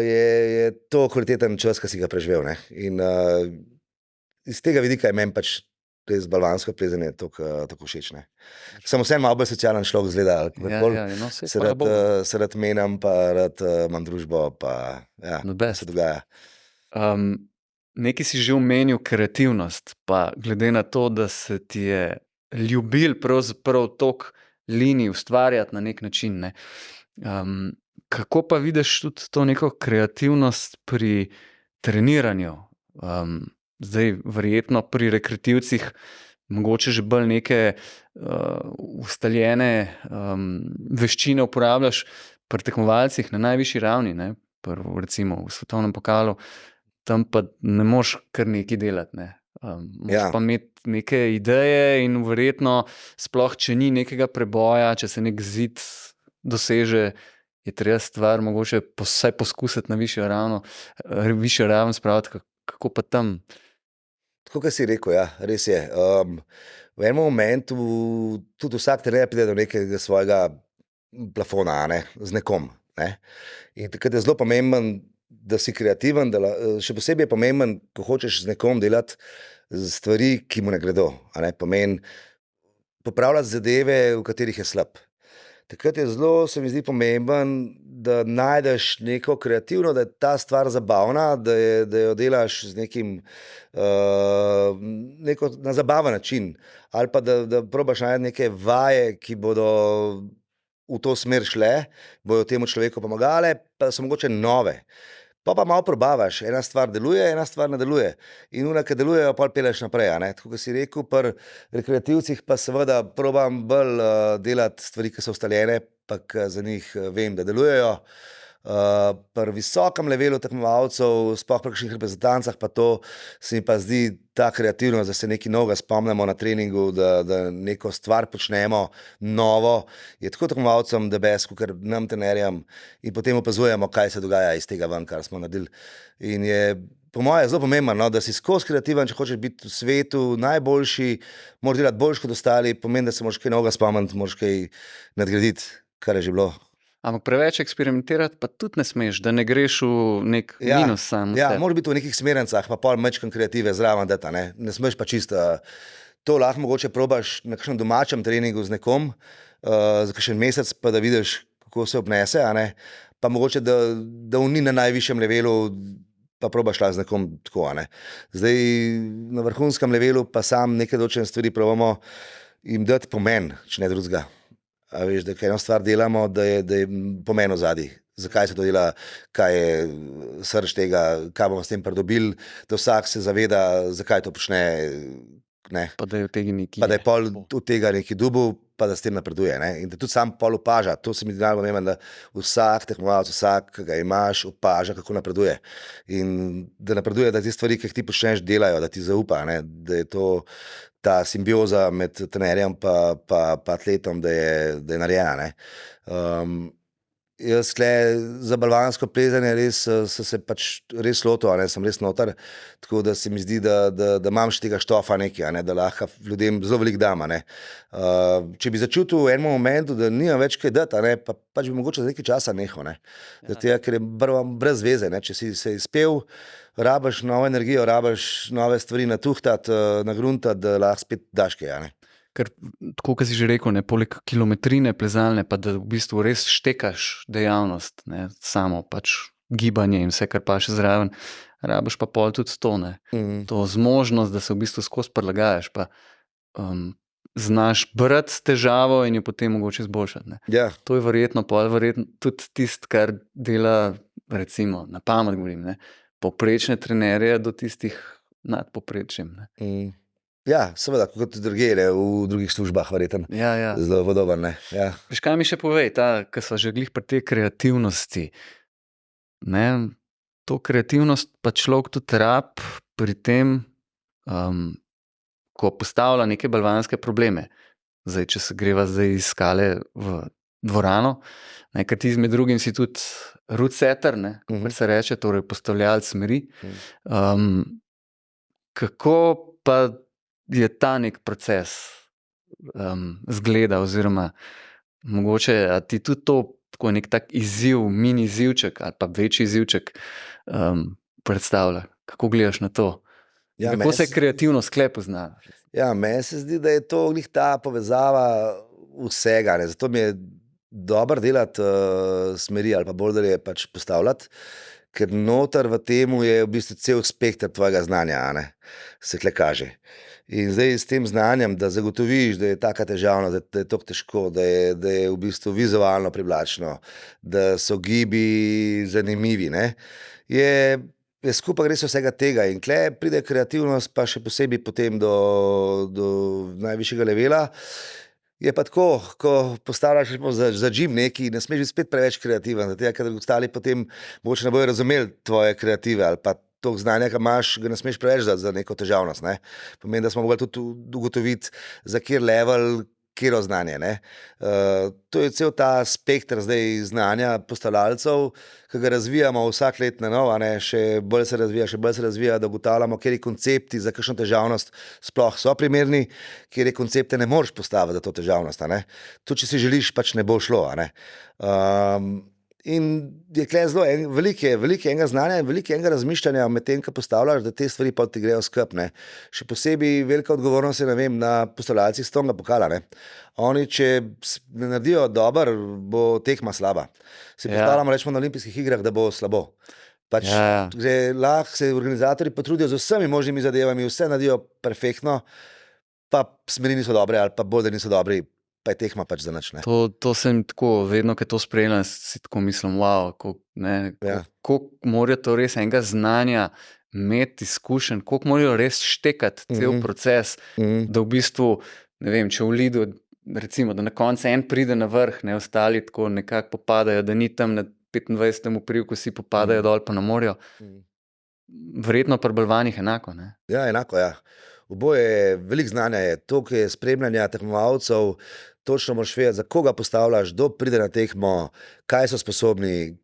je to kvaliteten čas, ki si ga preživel, ne. In iz tega vidika je meni pač res balvansko plezanje tako všeč, ne. Sem vseeno malo bolj socialen človek zgleda, no, se rad menjam, pa rad imam družbo, pa ja, se dogaja. Nekaj si že omenil kreativnost, pa glede na to, da se ti je ljubil pravzaprav toliko linij ustvarjati na nek način, ne. Kako pa vidiš tudi to neko kreativnost pri treniranju? Zdaj, verjetno pri rekreativcih mogoče že bolj neke ustaljene veščine uporabljaš pri tekmovalcih na najvišji ravni, ne? Prvo, recimo v svetovnem pokalu, tam pa ne moš kar nekaj delati, ne? Moš pa imeti neke ideje in verjetno sploh, če ni nekega preboja, če se nek zid doseže, je treba stvar mogoče vsaj poskusiti na višjo raven spraviti, kako pa tam? Tako, kot si rekel, ja, res je. V enem momentu tudi vsak trener pride do nekega svojega plafona, ne, z nekom, ne. In takrat je zelo pomemben, da si kreativen, še posebej je pomemben, ko hočeš z nekom delati stvari, ki mu ne gredo. Pomeni popravljati zadeve, v katerih je slab. Takrat je zelo, se mi zdi pomemben, da najdeš neko kreativno, da je ta stvar zabavna, da jo delaš z nekim na zabaven način. Ali pa da probaš najti neke vaje, ki bodo v to smer šle, bojo temu človeku pomagale, pa so mogoče nove. Pa malo probavaš, ena stvar deluje, ena stvar ne deluje. In ona, ki delujejo, pol peleš naprej. Tako kot si rekel, pri rekreativcih pa seveda probam bolj delati stvari, ki so ustaljene, pa za njih vem, da delujejo. Pri visokem levelu tekmovalcev, sploh pri kakšnih reprezentancah, pa to se mi pa zdi ta kreativnost, da se nekaj novega spomnimo na treningu, da neko stvar počnemo novo, je tako tekmovalcem debes, kot nam trenerjem, in potem opazujemo, kaj se dogaja iz tega ven, kar smo naredili. In je po moje zelo pomembno, da si skozi kreativen, če hočeš biti v svetu najboljši, moraš delati boljš kot ostali, pomeni, da se moraš kaj novega spomniti, moraš kaj nadgraditi, kar je že bilo. Ampak preveč eksperimentirati pa tudi ne smeš, da ne greš v nek minus sam. Ja, moraš biti v nekih smernicah, pa pol mečkam kreative zraven dati, ne smeš pa čisto. To lahko mogoče probaš na kakšnem domačem treningu z nekom, za kakšen mesec, pa da vidiš, kako se obnese, pa mogoče, da ni na najvišjem levelu, pa probaš la z nekom tako, Zdaj, na vrhunskem levelu pa sam neke določene stvari probamo jim dati pomen, če ne drugega. A veš, da eno stvar delamo, da je pomen ozadij. Zakaj se to dela, kaj je srž tega, kaj bomo s tem pridobili, da vsak se zaveda, zakaj to počne. Pa da je od tega nekaj. Pa da je pol od tega nekaj dubov, pa da s tem napreduje. In da tudi sam pol opaža. To se mi zdi najbolj pomembno, da vsak tekmovalec, vsak, ki ga imaš, opaža, kako napreduje. In da napreduje, da te stvari, ki jih ti počneš, delajo, da ti zaupa, da je to ta simbioza med trenerjem pa atletom, da je narejena. Jaz za balvansko plezanje res sem se res lotil, sem res noter, tako da se mi zdi, da imam še tega štofa nekaj, da lahko ljudem zelo veliko dam. Če bi začutil v enem momentu, da nimam več kaj dati, pa bi mogoče za nekaj časa nehal. Zato, ker je brez veze, če si se izpel, rabaš novo energijo, rabaš nove stvari natuhtati, nagruntati, da lahko spet daš kaj. Ker, tako kot si že rekel, poleg kilometrine plezalne, pa da v bistvu res štekaš dejavnost, samo gibanje in vse, kar pa še zraven, rabaš pa pol tudi to, to zmožnost, da se v bistvu skozi prilagajaš, pa znaš brati s težavo in jo potem mogoče izboljšati. Ja. To je verjetno tudi tisto, kar dela, recimo, na pamet govorim, povprečne trenerje do tistih nad povprečjem. Ja, seveda, kot drugje, v drugih službah, verjetno. Ja. Zelo podoben, Ja. Veš, kaj mi še povej, ko sva že glih pri tej kreativnosti. To kreativnost pa človek tudi rab pri tem, ko postavlja neke balvanske probleme. Zdaj, če se greva iz skale v dvorano, ker ti med drugim si tudi route setter, kot se reče, torej postavljalec smeri. Kako pa je ta nek proces zgleda, oziroma mogoče ti tudi to tako nek tak izziv, mini izzivček ali pa večji izzivček predstavlja? Kako gledaš na to? Ja, kako se kreativnost skle pozna? Ja, meni se zdi, da je to glih ta povezava vsega. Zato mi je dobro delati smeri ali pa bolderje postavljati, ker noter v temu je v bistvu cel spekter tvojega znanja, se kle kaže. In zdaj s tem znanjem, da zagotoviš, da je taka težavnost, da je to težko, da je v bistvu vizualno privlačno, da so gibi zanimivi, je skupaj gre se vsega tega in kle pride kreativnost, pa še posebej potem do najvišjega levela. Je pa tako, ko postavljaš za gym neki, ne smeš biti spet preveč kreativen, zato ker ostali potem mogoče ne bojo razumeli tvoje kreative ali pa to znanje, ki imaš, ga ne smeš preveč dati za neko težavnost. Pomeni, da smo mogli tudi ugotoviti, za kjer level, kjero znanje. To je cel ta spekter zdaj znanja postavljalcev, ki ga razvijamo vsak let na novo, še bolj se razvija, da ugotavljamo, kateri koncepti za kakšno težavnost sploh so primerni, kateri koncepte ne moreš postaviti za to težavnost. Tudi če si želiš, ne bo šlo. In je tle zelo veliko enega znanja in veliko enega razmišljanja med tem, ko postavljaš, da te stvari pa ti grejo skup, ne. Še posebej velika odgovornost je, ne vem, na postavljalcih svetovnega pokala, ne. Oni, če ne naredijo dobro, bo tekma slaba. Si predstavljamo, rečemo na olimpijskih igrah, da bo slabo. Pač lahko se organizatorji potrudijo z vsemi možnimi zadevami, vse naredijo perfektno, pa smeri niso dobre ali pa bolj, da niso dobri, pa je tekma pač za nič, ne. To sem tako, vedno, ko to spremljam, si tako mislim, wow, koliko morajo to res enega znanja imeti, izkušenj, koliko morajo res štekati cel proces, da v bistvu, ne vem, če v Lidu, recimo, da na koncu en pride na vrh, ne, ostali tako nekako popadajo, da ni tam na 25. privku si popadajo dol pa na morju. Verjetno pri balvanih enako, ne? Ja, enako, ja. Oboje je, veliko znanja je, toliko je spremljanja tekmovalcev, točno moraš vedeti, za koga postavljaš, kdo pride na tekmo, kaj so sposobni,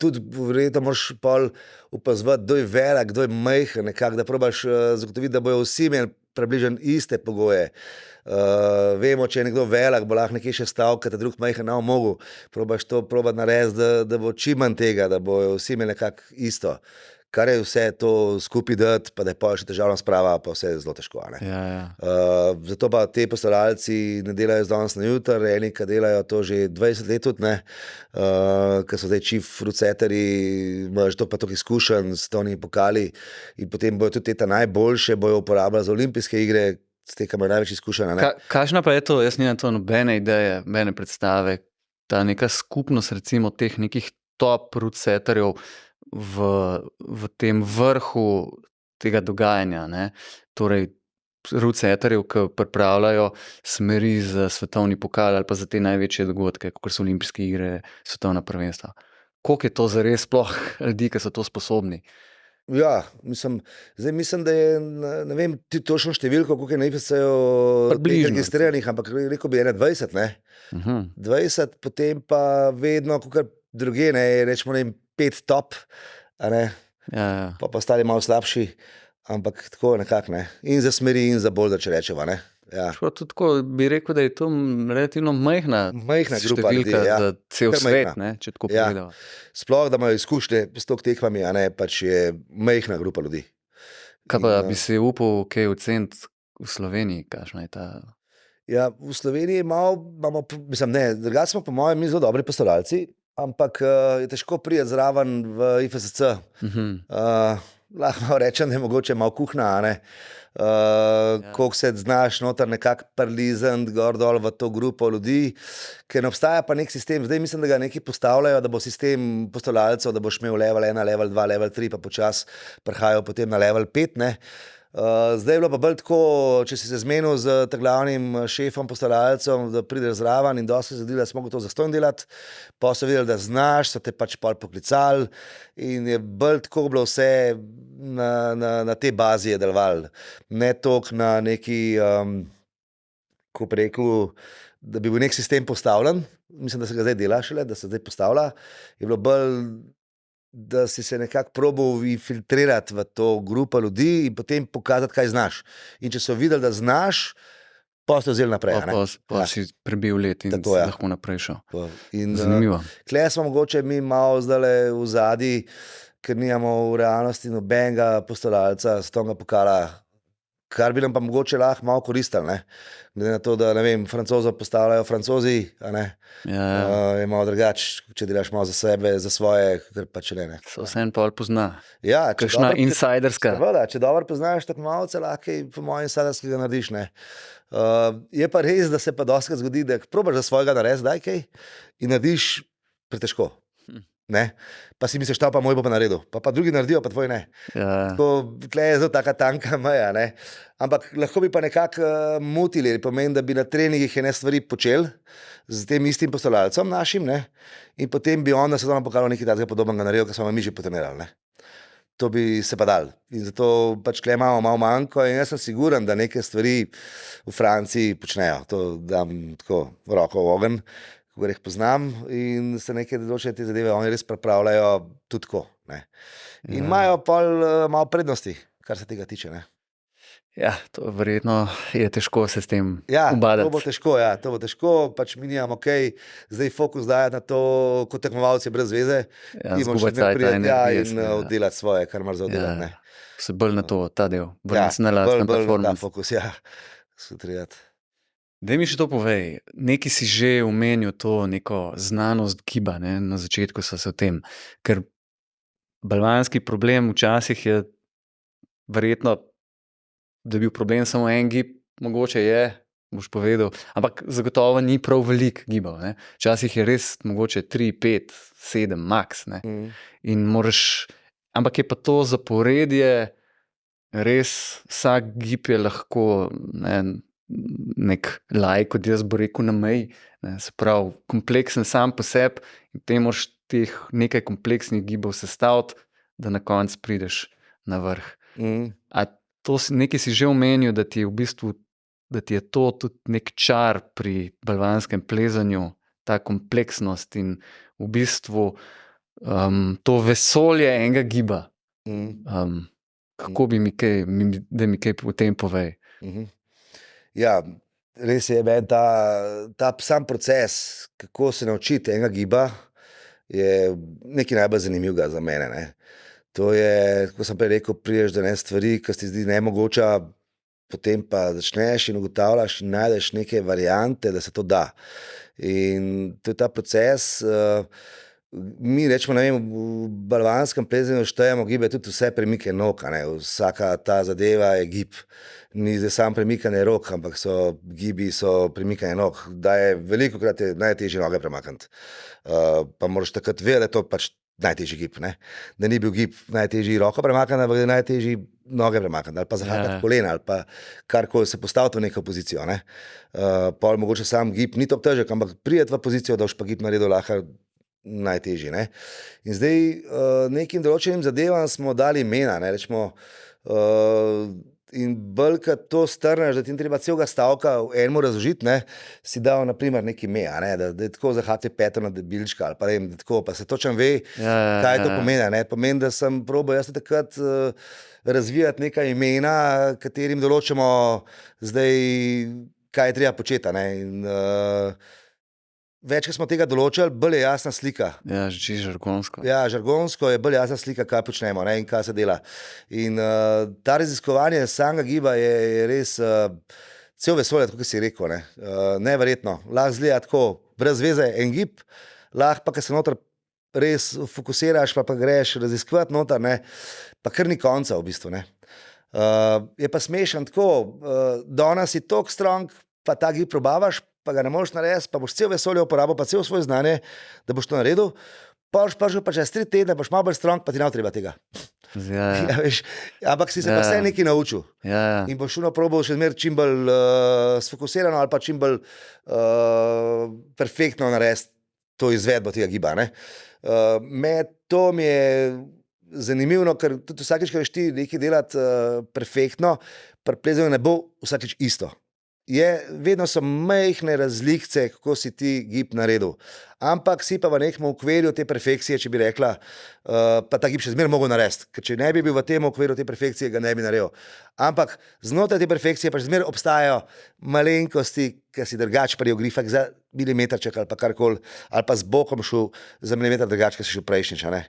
tudi verjetno moraš pol opazovati, kdo je velik, kdo je majhen, nekako, da probaš zagotoviti, da bojo vsi imeli približno iste pogoje. Vemo, če je nekdo velik, bo lahko nekje še stal, ker ta drug majhen ne bo mogel. Probaš to narediti, da bo čim manj tega, da bojo vsi imeli nekako isto. Kar je vse to skupaj dati, pa da je pa še težavna sprava, pa vse je zelo težko, ne. Zato pa te postavljalci ne delajo z danes na jutri, eni, ki delajo to že 20 let tudi, ne, ki so zdaj chief fruitsetterji, imaš toliko pa toliko izkušenj s svetovnimi pokali in potem bojo tudi te najboljše bojo uporabljali za olimpijske igre, s tem, ki imajo največ izkušenj, ne. Kakšna pa je to, jaz nimam to nobene ideje, nobene predstave, ta neka skupnost recimo teh nekih top fruitsetterjev v tem vrhu tega dogajanja, ne? Torej, fruitsetterjev, ki pripravljajo smeri za svetovni pokal ali pa za te največje dogodke, kakor so olimpijske igre, svetovna prvenstva. Koliko je to zares sploh ljudi, ki so to sposobni? Ja, mislim, da je, ne vem, ti točno številko, koliko je na IFSC-ju registriranih, ampak rekel bi 21, ne. 20, potem pa vedno, kakor druge, ne, rečemo, ne vem, 5 top, a ne, pa ostali malo slabši, ampak tako nekako, ne, in za smeri in za bolj, da če rečeva, ne. Tako bi rekel, da je to relativno majhna grupa ljudi, številka za cel svet, ne, če tako pogledava. Sploh, da imajo izkušnje s toliko tekmami, a ne, pač je majhna grupa ljudi. Kaj pa bi se upal kaj oceniti v Sloveniji, kakšna je ta? Ja, v Sloveniji imamo, mislim, ne, drugače smo po mojem mi zelo dobri postavljalci, ampak je težko priti zraven v IFSC. Lahko rečem, da je mogoče malo kuhna, a ne. Koliko se znaš noter nekako prilizniti gor dol v to grupo ljudi, ker ne obstaja pa nek sistem. Zdaj mislim, da ga neki postavljajo, da bo sistem postavljalcev, da boš imel level 1, level 2, level 3, pa počas prihajajo potem na level 5, ne. Zdaj je bilo pa bolj tako, če si se zmenil z glavnim šefom postavljalcem, da prideš zraven in dosti se zgodilo, da smo gotovo zastonj delati, pa so videli, da znaš, so te pač pol poklicali in je bolj tako bilo vse na tej bazi je delovalo. Ne toliko na neki, ko bi rekel, da bi bil nek sistem postavljen, mislim, da se ga zdaj dela šele, da se zdaj postavlja, je bilo bolj, da si se nekako probal infiltrirati v to grupo ljudi in potem pokazati, kaj znaš. In če so videli, da znaš, pa ste vzeli naprej. Pa si prebil let in si lahko naprej šel. Zanimivo. Tule smo mogoče mi malo zdajle v zadnji, ker nimamo v realnosti nobenega postavljalca svetovnega pokala, kar bi nam pa mogoče lahko malo koristili, ne. Glede na to, da, ne vem, Francozov postavljajo Francozi, a ne. Je malo drugače, če delaš malo za sebe, za svoje, ker pa če ne. Se vseeno pol pozna. Ja, kakšna insiderska. Seveda, če dobro poznaš tekmovalce, lahko po mojem insiderskega narediš, ne. Je pa res, da se pa dostikrat zgodi, da probaš za svojega narediti, daj kaj, in narediš pretežko. Ne? Pa si misliš, ta pa moj bo pa naredil, pa drugi naredijo, pa tvoj ne. Tako, tle je zelo taka tanka meja, ne. Ampak lahko bi pa nekako mutili, pomeni, da bi na treningih ene stvari počeli z tem istim postavljalcem našim, ne, in potem bi on na svetovnem pokalu nekaj takega podobnega naredil, kar smo mi že potrenirali, ne. To bi se pa dal. In zato pač tle imamo malo manjko in jaz sem siguren, da neke stvari v Franciji počnejo. To dam tako roko v ogenj, kako jih poznam, in se neke določene te zadeve oni res pripravljajo tudi tako, ne. In imajo pol malo prednosti, kar se tega tiče, ne. Ja, to verjetno je težko se s tem Ja, ubadati. to bo težko, pač mi nimamo zdaj fokus dajati na to, kot tekmovalci brez veze, Ja, ti moraš zguba zmeraj cajta, priti energije in seveda. oddelati svoje, kar moraš za oddelati, ne. Se bolj na to, ta del, bolj Ja, na lasten bolj na ta performance. fokus, ja, skontrirati. Daj mi še to povej, nekaj si že omenil to neko znanost giba, ne? Na začetku so se o tem, ker balvanski problem včasih je verjetno, da je bil problem samo en gib, mogoče je, boš povedal, ampak zagotovo ni prav veliko gibov, ne? Včasih je res mogoče 3, 5, 7 max, ne? In moraš, ampak je pa to zaporedje, res vsak gib je lahko, ne, nek laik, kot jaz bo rekel, na meji, ne, se pravi, kompleksen sam po sebi in te moraš teh nekaj kompleksnih gibov sestaviti, da na koncu prideš na vrh. A to nekaj si že omenil, da ti je v bistvu, da ti je to tudi nek čar pri balvanskem plezanju, ta kompleksnost in v bistvu to vesolje enega giba. Kako bi mi kaj, da mi kaj o tem povej? Ja, res je, meni ta sam proces, kako se naučiti enega giba, je nekaj najbolj zanimivega za mene, ne. To je, kot sem prej rekel, prideš do ene stvari, ki se ti zdi nemogoča, potem pa začneš in ugotavljaš in najdeš neke variante, da se to da. In to je ta proces, mi rečemo, ne vem, v balvanskem plezanju štejemo gibe tudi vse premike nog, a ne, vsaka ta zadeva je gib. Ni zdaj samo premikanje rok, ampak so gibi, so premikanje nog. Da je velikokrat je najtežje noge premakniti. Pa moraš takrat vedeti, da je to pač najtežji gib, ne. Da ni bil gib najtežji roko premakniti, ampak da je najtežji noge premakniti, ali pa zahakati kolena, ali pa karkoli se postaviti v neko pozicijo, ne. Pol mogoče sam gib ni tako težek, ampak prijeti v pozicijo, da boš pa gib naredil lahko najtežji, ne. In zdaj nekim določenim zadevam smo dali imena, ne, rečemo, in bolj, kad to strneš, da ti ni treba celega stavka v enemu razložiti, ne, si dal na primer neki ime, a ne, da je tako zahati peto na debilčka, ali pa ne vem, da tako, pa se točno ve, kaj to pomeni, ne. Pomeni, da sem probal jaz takrat razvijati neka imena, katerim določamo zdaj, kaj je treba početi, a ne, in več, ko smo tega določili, bolj je jasna slika. Ja, že žargonsko. Ja, žargonsko je bolj jasna slika, kaj počnemo, ne, in kaj se dela. In ta raziskovanje samega giba je res cel vesolje, tako kot si rekel, ne. Neverjetno. Lahko zgleda tako, brez veze en gib, lahko pa, ko se noter res fokusiraš, pa greš raziskovati noter, ne, pa kar ni konca v bistvu, ne. Je pa smešen tako, danes si toliko strong, pa ta gib probavaš, pa ga ne moreš narediti, pa boš cel vesolje uporabil, pa cel svoj znanje, da boš to naredil, pa čez 3 tedne boš malo bolj strong, pa ti ne bo treba tega. Ja. Ja, veš, ampak si se pa vse nekaj naučil. Ja. In boš probal še zmeraj čim bolj sfokusirano ali pa čim bolj perfektno narediti to izvedbo tega giba, ne. To mi je zanimivo, ker tudi vsakič, ko veš ti nekaj delati perfektno, pri plezanju ne bo vsakič isto. Vedno so majhne razlikce, kako si ti gib naredil. Ampak si pa v nekem okvirju te perfekcije, če bi rekla, pa ta gib še zmeraj mogel narediti. Ker če ne bi bil v tem okvirju te perfekcije, ga ne bi naredil. Ampak znotraj te perfekcije pa še zmeraj obstajajo malenkosti, ki si drugače prijel grifak za milimetrček ali pa karkoli, ali pa z bokom šel za milimeter drugače, ki si šel prejšnjič, a ne.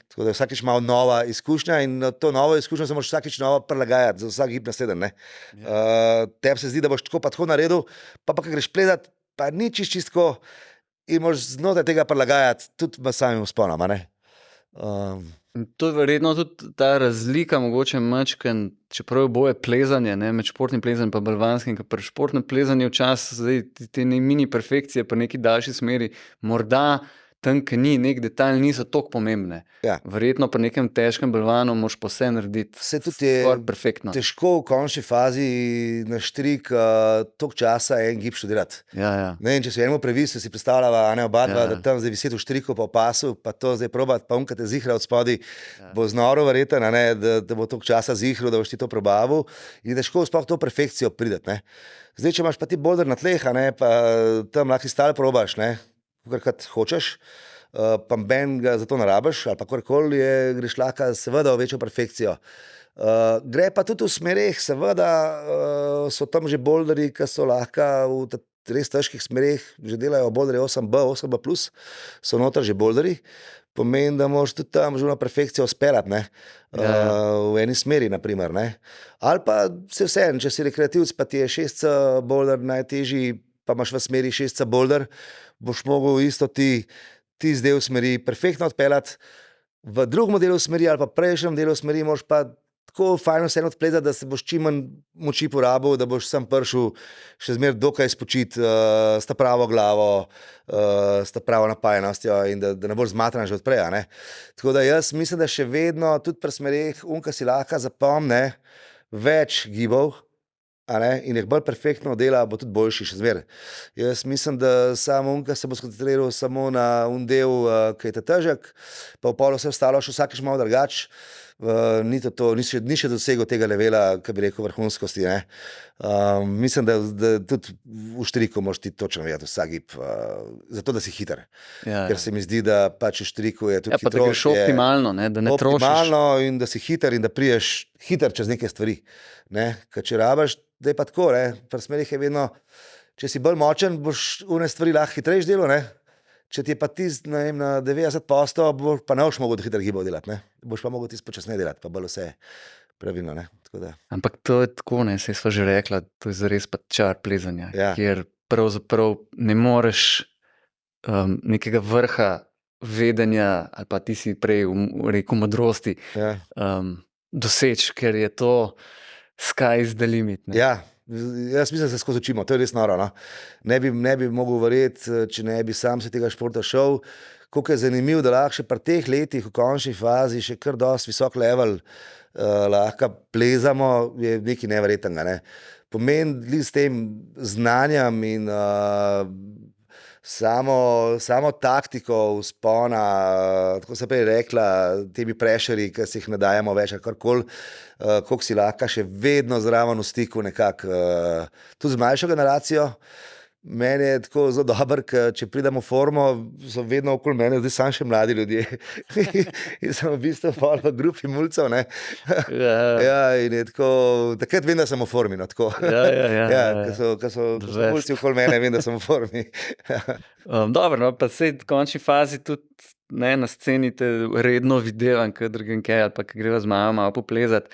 Tako da vsakič malo nova izkušnja in to novo izkušnjo se moraš vsakič novo prilagajati za vsak gib naslednji, ne. Tebi se zdi, da boš tako pa tako naredil, pa ko greš plezat, pa ni čistko in moraš znotraj tega prilagajati tudi v samim vzponom, a ne. To je verjetno tudi ta razlika, mogoče majčkeno, čeprav je boje plezanje, ne, med športnim plezanjem pa balvanskim, ker pri športnem plezanju včasih zdaj te mini perfekcije pa neki daljši smeri, morda tam, ki ni, nek detajl niso toliko pomembne. Ja. Verjetno pri nekem težkem balvanu moraš pa vse narediti skoraj perfektno. Težko v končni fazi na štrik toliko časa en gib študirati. Ja. Ne vem, če si enemu previs, si predstavljava, a ne, oba dva, da tam zdaj viseti v štriku pa v pasu, pa to zdaj probati, pa te zihra od spodaj, bo znoro verjetno, a ne, da bo toliko časa zihro, da boš ti to probavil in težko sploh to perfekcijo prideti, ne. Zdaj, če imaš pa ti boulder na tleh, a ne, pa tam lahko stal probaš, ne, kakor hočeš, pa ben ga za to narabiš, ali pa karkoli greš lahko seveda v večjo perfekcijo. Gre pa tudi v smereh, seveda so tam že boulderji, ki so lahko v res težkih smereh, že delajo boulderje 8B, 8B+, so noter že boulderji. Pomeni, da moraš tudi tam že na perfekcijo speljati, ne? V eni smeri, naprimer, ne? Ali pa se vseeno, če si rekreativc, pa ti je 6C boulder najtežji, pa imaš v smeri 6C boulder, boš mogel isto ti del smeri perfektno odpeljati, v drugem delu smeri ali pa prejšnjem delu smeri moraš pa tako fajno vseeno odplezati, da se boš čim manj moči porabil, da boš sem prišel še zmeraj dokaj spočit, s ta pravo glavo, s ta pravo napajenostjo in da ne boš zmatran že odprej, ne. Tako da jaz mislim, da še vedno tudi pri smereh unka si lahko zapomne več gibov, a ne, in jih bolj perfektno dela, bo tudi boljši še zmeraj. Jaz mislim, da samo unka se bo skoncentriral samo na del, ki je ta težek, pa v polu vse ostalo še vsakič malo drugače. Ni še dosegel tega levela, ki bi rekel vrhunskosti, ne. Mislim, da tudi v štriku moraš ti točno vedeti vsak gib, zato da si hiter. Ker se mi zdi, da pač v štriku je tudi pa da greš optimalno, ne, da ne trošiš. Optimalno in da si hiter in da priješ hiter čez neke stvari, ne. Ker če rabaš, da je pa tako, ne, pri smerih je vedno, če si bolj močen, boš une stvari lahko hitrejš delal, ne. Če ti je pa tist, ne vem, na 90%, pa ne boš mogel hitro gibov delati, ne. Boš pa mogel tist počasneje delati, pa bolj vse pravilno, ne. Tako da. Ampak to je tako, ne, saj sva že rekla, to je zares pa čar plezanja, Ja. kjer pravzaprav ne moreš nekega vrha vedenja, ali pa ti si prej rekel modrosti, Ja. doseči, ker je to sky is the limit, ne. Ja, jaz mislim, da se skozi učimo, to je res noro, no. Ne bi mogel verjeti, če ne bi sam se tega športa šel, koliko je zanimivo, da lahko še pri teh letih v končni fazi še kar dosti visok level lahko plezamo, je nekaj neverjetnega, ne. Pomeni s tem znanjem in samo taktiko vzpona, tako se prej rekla, temi prešeri, ki si jih ne dajemo več, ali karkoli, koliko si lahko še vedno zraven v stiku nekako, tudi z mlajšo generacijo. Meni je tako zelo dobro, ker če pridem v formo, so vedno okoli mene, zdaj samo še mladi ljudje. In sem v bistvu pol v grupi mulcev, ne. Ja, in je tako, takrat vem, da sem v formi, no, tako. Ja, ko so mulci okoli mene, vem, da sem v formi. Dobro, no, pa sej v končni fazi tudi, ne, na sceni te redno videvam, kadar grem kaj, ali pa ko greva z mamo malo poplezat,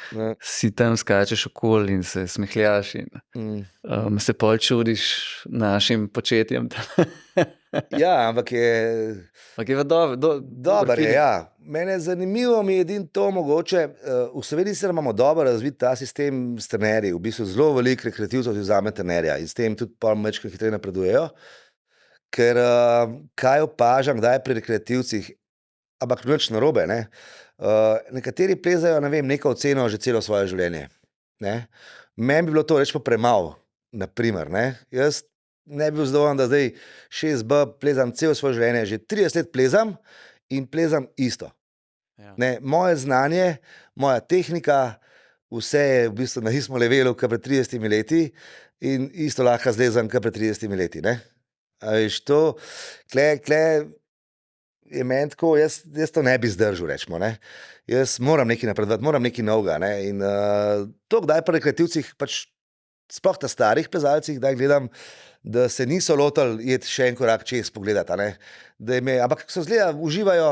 si tam skačeš okoli in se smehljaš in se pol čudiš našim početjem. Ja, ampak je pa dober je, ja. Mene zanimivo mi je edino to mogoče, v Sloveniji se imamo dobro razvit ta sistem s trenerji, v bistvu zelo veliko rekreativcev vzame trenerja in s tem tudi pol majčkeno hitreje napredujejo. Ker kaj opažam, kdaj pri rekreativcih, ampak nič narobe, ne. Nekateri plezajo, ne vem, neko oceno že celo svoje življenje, ne. Meni bi bilo to recimo premalo, naprimer, ne. Jaz ne bi bil zadovoljen, da zdaj 6B plezam celo svoje življenje, že 30 let plezam in plezam isto. Ne, moje znanje, moja tehnika, vse je v bistvu na istem levelu, kot pred 30 leti in isto lahko zlezam, kot pred 30 leti, ne. A veš, to, tle je meni tako, jaz to ne bi zdržal, rečemo, ne. Jaz moram nekaj napredovati, moram nekaj novega, ne, in to, kdaj pri rekreativcih, pač sploh ta starih plezalcih, kdaj gledam, da se niso lotili iti še en korak čez pogledati, a ne. Ampak so zgleda, uživajo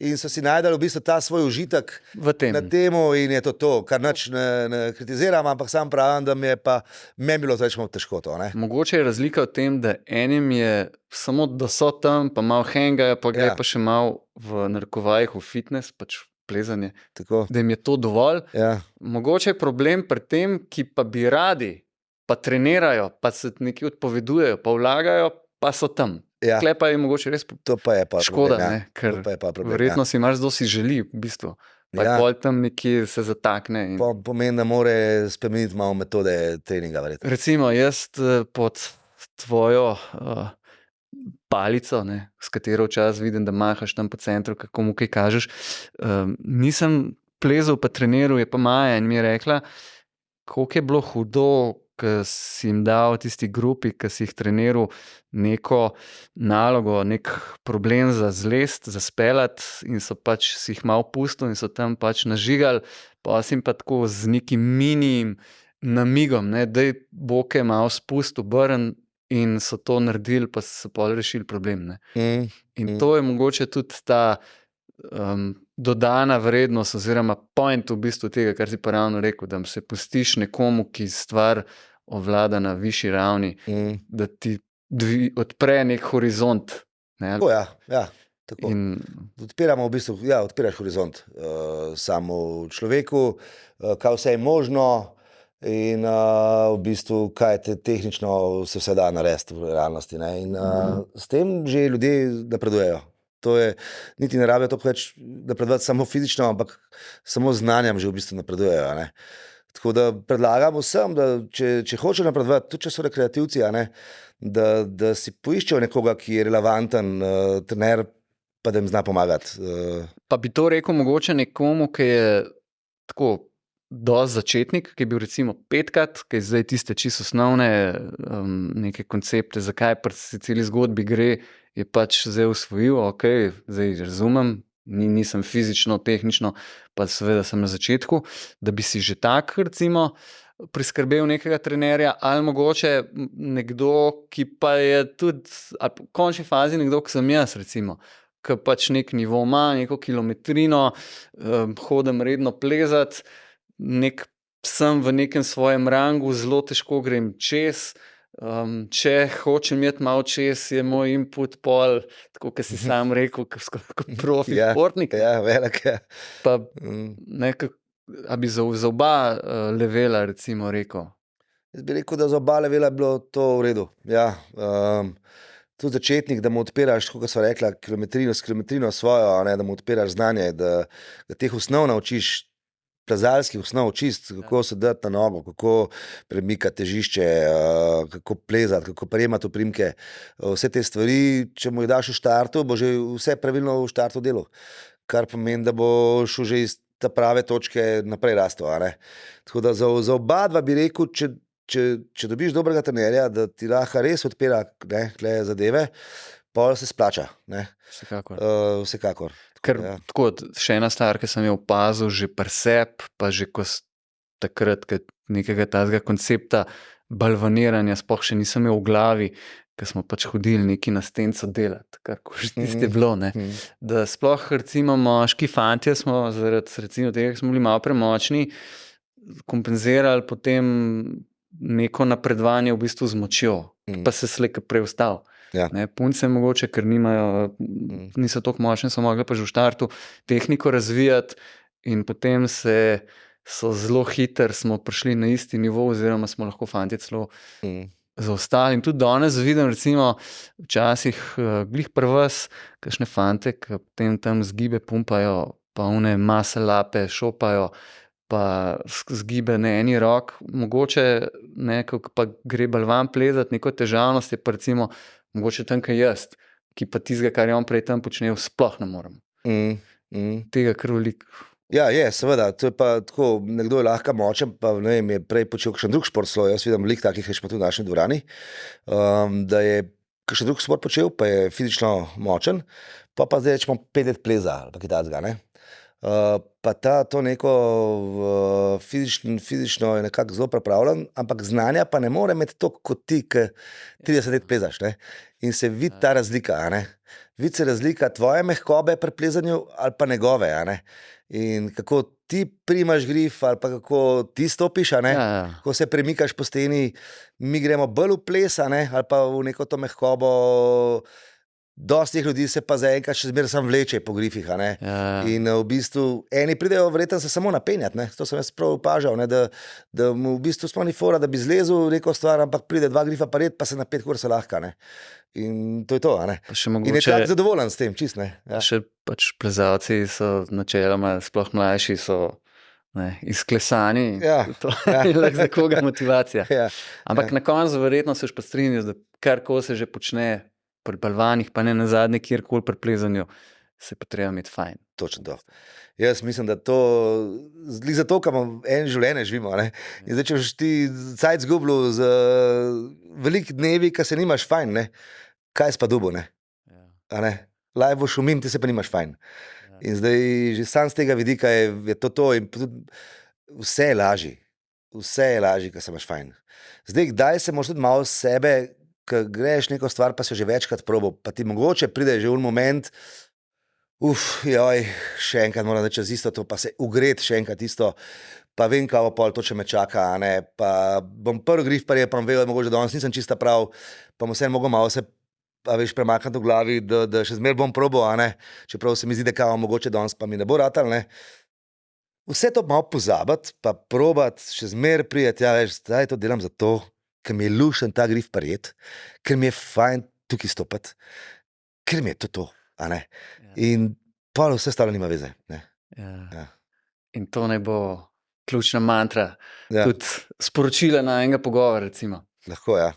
in so si najdali v bistvu ta svoj užitek v tem. Na temu in je to, kar nič ne kritiziram, ampak sam pravim, da meni bilo to rečemo težko to, ne. Mogoče je razlika v tem, da enim je samo, da so tam, pa malo hengajo, pa gre pa še malo v narekovajih v fitness, pač plezanje, Tako. da jim je to dovolj. Ja. Mogoče je problem pri tem, ki pa bi radi, pa trenirajo, pa se nekaj odpovedujejo, pa vlagajo, pa so tam. Ja. Tukaj pa je mogoče res To pa je pa škoda, problem, ne, ja. ker To pa je pa problem, verjetno si marsikdo si želi, v bistvu. Pa Ja. pol tam nekje se zatakne. In... Pomeni, da more spremeniti malo metode treninga, verjetno. Recimo, jaz pod tvojo palico, ne, s katero včasih vidim, da mahaš tam po centru, kako mu kaj kažeš, nisem plezal pa treniral, je pa Maja in mi je rekla, koliko je bilo hudo, ko si jim dal tisti grupi, ki si jih treniral, neko nalogo, nek problem za zlest, za speljati in so pač si jih malo pustil in so tam pač nažigali, pa si jim pa tako z nekim minijim namigom, ne, daj boke malo spust, obrn in so to naredili, pa so pol rešili problem, ne. In to je mogoče tudi ta dodana vrednost oziroma point v bistvu tega, kar si pa ravno rekel, da se pustiš nekomu, ki stvar ovlada na višji ravni, da ti odpre nek horizont. Ne? Tako, ja. Tako. In Odpiramo v bistvu, odpiraš horizont samo človeku, kaj vse je možno in v bistvu, kaj te tehnično se vse da narediti v realnosti. Ne? In s tem že ljudje napredujejo. To je, niti ne rabijo to več napredovati samo fizično, ampak samo znanjem že v bistvu napredujejo. Ne? Tako da predlagam vsem, da če hočejo napredovati, tudi če so rekreativci, da si poiščejo nekoga, ki je relevanten trener, pa da jim zna pomagati. Pa bi to rekel mogoče nekomu, ki je tako dosti začetnik, ki je bil recimo 5krat, ki je zdaj tiste čisto osnovne neke koncepte, zakaj pri celi zgodbi gre, je pač zdaj usvojil, ok, zdaj razumem, nisem fizično, tehnično, pa seveda sem na začetku, da bi si že tak recimo priskrbel nekega trenerja ali mogoče nekdo, ki pa je tudi, ali v končni fazi nekdo, ki sem jaz recimo, ki pač nek nivo ima, neko kilometrino, hodim redno plezati, sem v nekem svojem rangu, zelo težko grem čez, če hočem iti malo čez, je moj input pol, tako kot si sam rekel, kot profi športnik. Ja, velik je. Pa a bi za oba levela recimo rekel? Jaz bi rekel, da za oba levela je bilo to v redu. Ja, tudi začetnik, da mu odpiraš, kot sva rekla, kilometrino svojo, da mu odpiraš znanje, da teh osnov naučiš, plezalskih osnov, čist, kako se dati na nogo, kako premikati težišče, kako plezati, kako prejemati oprimke. Vse te stvari, če mu jih daš v štartu, bo že vse pravilno v štartu delo. Kar pomeni, da bo šel že iz te prave točke naprej rastel. Tako da za oba dva bi rekel, če dobiš dobrega trenerja, da ti lahko res odpira zadeve, pa se splača. Vsekakor. Ker tako, še ena stvar, ki sem jo opazil že pri sebi, pa že ko takrat nekega tazga koncepta balvaniranja sploh še nisem imel v glavi, ker smo pač hodili neki na stenco delati, kar ko že tiste bilo, ne. Da sploh recimo moški fantje smo zaradi recimo tega, smo bili malo premočni, kompenzirali potem neko napredovanje v bistvu z močjo, pa se slej prej ustavil. Ja. Punce mogoče, ker niso toliko močne, so mogli pa že v štartu tehniko razvijati in potem so zelo hitro smo prišli na isti nivo oziroma smo lahko fantje celo zaostali. In tudi danes vidim recimo včasih glih pri vas kakšne fante, ki potem tam zgibe pumpajo, pa one mase lape šopajo, pa zgibe na eni rok, mogoče ko pa gre balvan plezati, neko težavnost je pa recimo mogoče tam, kaj jaz, ki pa tizga, kar je on prej tam počnejo, sploh ne morem. Tega kar veliko. Ja, je, seveda, to je pa tako, nekdo je lahko močen, pa ne vem, je prej počel kakšen drug šport svoj, jaz vidim veliko takih, še pa tudi v naši dvorani, da je kakšen drug šport počel, pa je fizično močen, pa zdaj rečemo 5 let pleza, ali pa kaj takega, ne. Pa to neko fizično je nekako zelo pripravljen, ampak znanja pa ne more imeti toliko kot ti, ki 30 let plezaš, ne. In se vidi ta razlika, vidi se razlika tvoje mehkobe pri plezanju ali pa njegove, in kako ti primaš grif ali pa kako ti stopiš, ko se premikaš po steni, mi gremo bolj v ples, ali pa v neko to mehkobo. Dosti ljudi se pa zaenkrat še zmeraj samo vleče po grifih, In v bistvu eni pridejo verjetno se samo napenjati, to sem jaz prav opažal, da mu v bistvu sploh ni fora, da bi zlezel v neko stvar, ampak pride 2 grifa pa red, pa se na 5 ur se lahko, In to je to, In je tak zadovoljen s tem, čist, Ja. Še pač plezalci so načeloma, sploh mlajši so izklesani. To je lahko za koga motivacija. Ampak na koncu verjetno se pa strinjaš, da karkoli se že počne pri balvanih, pa ne nazadnje kjerkoli pri plezanju, se pa treba imeti fajn. Točno to. Jaz mislim, da to, glih zato, ker imamo eno življenje, živimo. Ne? In zdaj, če boš ti cajt zgubil z velikimi dnevi, ki se nimaš fajn, ne? Kaj si pa dubo, ne? Ja. A ne? Laj boš umim, ti se pa nimaš fajn. In zdaj, že sam z tega vidika je to in tudi vse je lažje. Vse je lažje, ker se imaš fajn. Zdaj, kdaj se moraš tudi malo sebe, ko greš neko stvar, pa si že večkrat probal, pa ti mogoče pride že v moment, še enkrat moram reči čez isto, to pa se ugret še enkrat isto, pa vem, kako pol to, če me čaka, a ne, pa bom prvi grif pa pa vedel, da mogoče danes nisem čista prav, pa mu vse mogo malo se, a veš, premakniti v glavi, da še zmer bom probal, a ne, čeprav se mi zdi, da kao mogoče danes pa mi ne bo ratal, ne. Vse to malo pozabiti, pa probati še zmer prijeti, ja, veš, zdaj to delam zato, ker mi je lušen ta grif prijet, ker mi je fajn tukaj stopiti, ker mi je to, a ne. In pa vse stalo nima veze. Ne? Ja. Ja. In to naj bo ključna mantra, Ja. tudi sporočila na enega pogovora, recimo. Lahko, ja.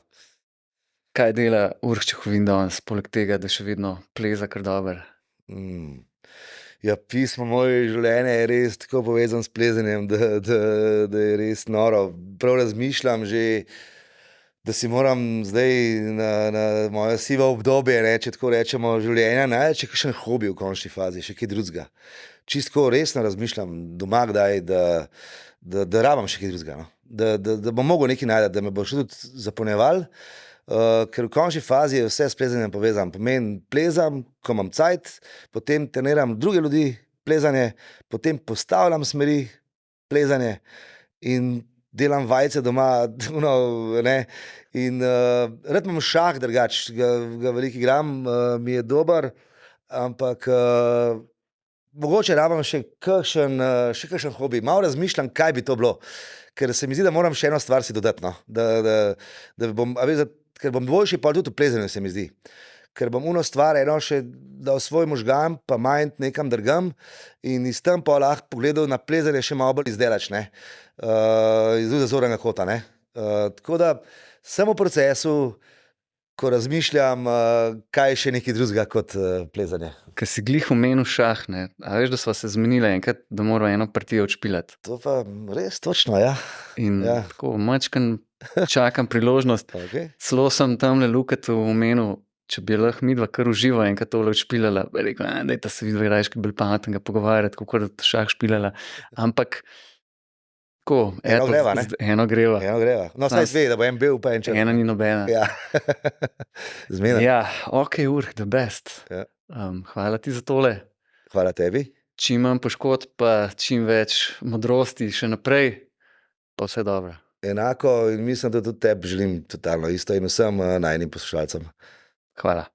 Kaj dela Uroš Čehovin danes, poleg tega, da še vedno pleza kar dober? Ja, pismo moje življenje je res tako povezan s plezanjem, da je res noro. Prav razmišljam že, da si moram zdaj na moje sivo obdobje, ne, če tako rečemo, življenja, najti še kakšen hobi v končni fazi, še kaj drugega. Čisto resno razmišljam doma kdaj, da rabam še kaj drugega. No. Da bom mogel nekaj najti, da me bo še tudi zapolnjeval, ker v končni fazi je vse s plezanjem povezan. Pomeni, plezam, ko imam cajt, potem treniram druge ljudi plezanje, potem postavljam smeri plezanje in delam vajce doma, ne, in rad imam šah drugač, ga veliko igram, mi je dober, ampak mogoče rabam še kakšen hobi, malo razmišljam, kaj bi to bilo, ker se mi zdi, da moram še eno stvar si dodati, no, da bom, ker bom boljši pol tudi v plezanju, se mi zdi. Ker bom uno stvar eno še dal svoj možgan, pa mind nekam drgam in iz tam pa lahko pogledal na plezanje še malo bolj izdelač, ne, iz zornega kota, ne. Tako da sem v procesu, ko razmišljam, kaj je še nekaj drugega kot plezanje. Ker si glih omenil šah, ne, a veš, da sva se zmenila enkrat, da moramo eno partijo odšpilati. To pa res točno, ja. In Ja. tako mačkan čakam priložnost. Okay. Celo sem tamle Lukatu omenil, če bi lahko midva kar uživo enkrat tole odšpilala, bi rekel, dajta se vidva rajški bolj pametnega pogovarjati, kako da šah špilala. Ampak tako, Eno greva, ne? Eno greva. Eno greva. No, saj sve, da bo en bil, pa en čas. Ena ni nobena. Ja. Zmena. Ja, ok, Urh, the best. Ja. Hvala ti za tole. Hvala tebi. Čim manj poškodb, pa čim več modrosti še naprej, pa vse dobro. Enako in mislim, da tudi tebi želim totalno isto in vsem najnim poslušalcem. Hvala.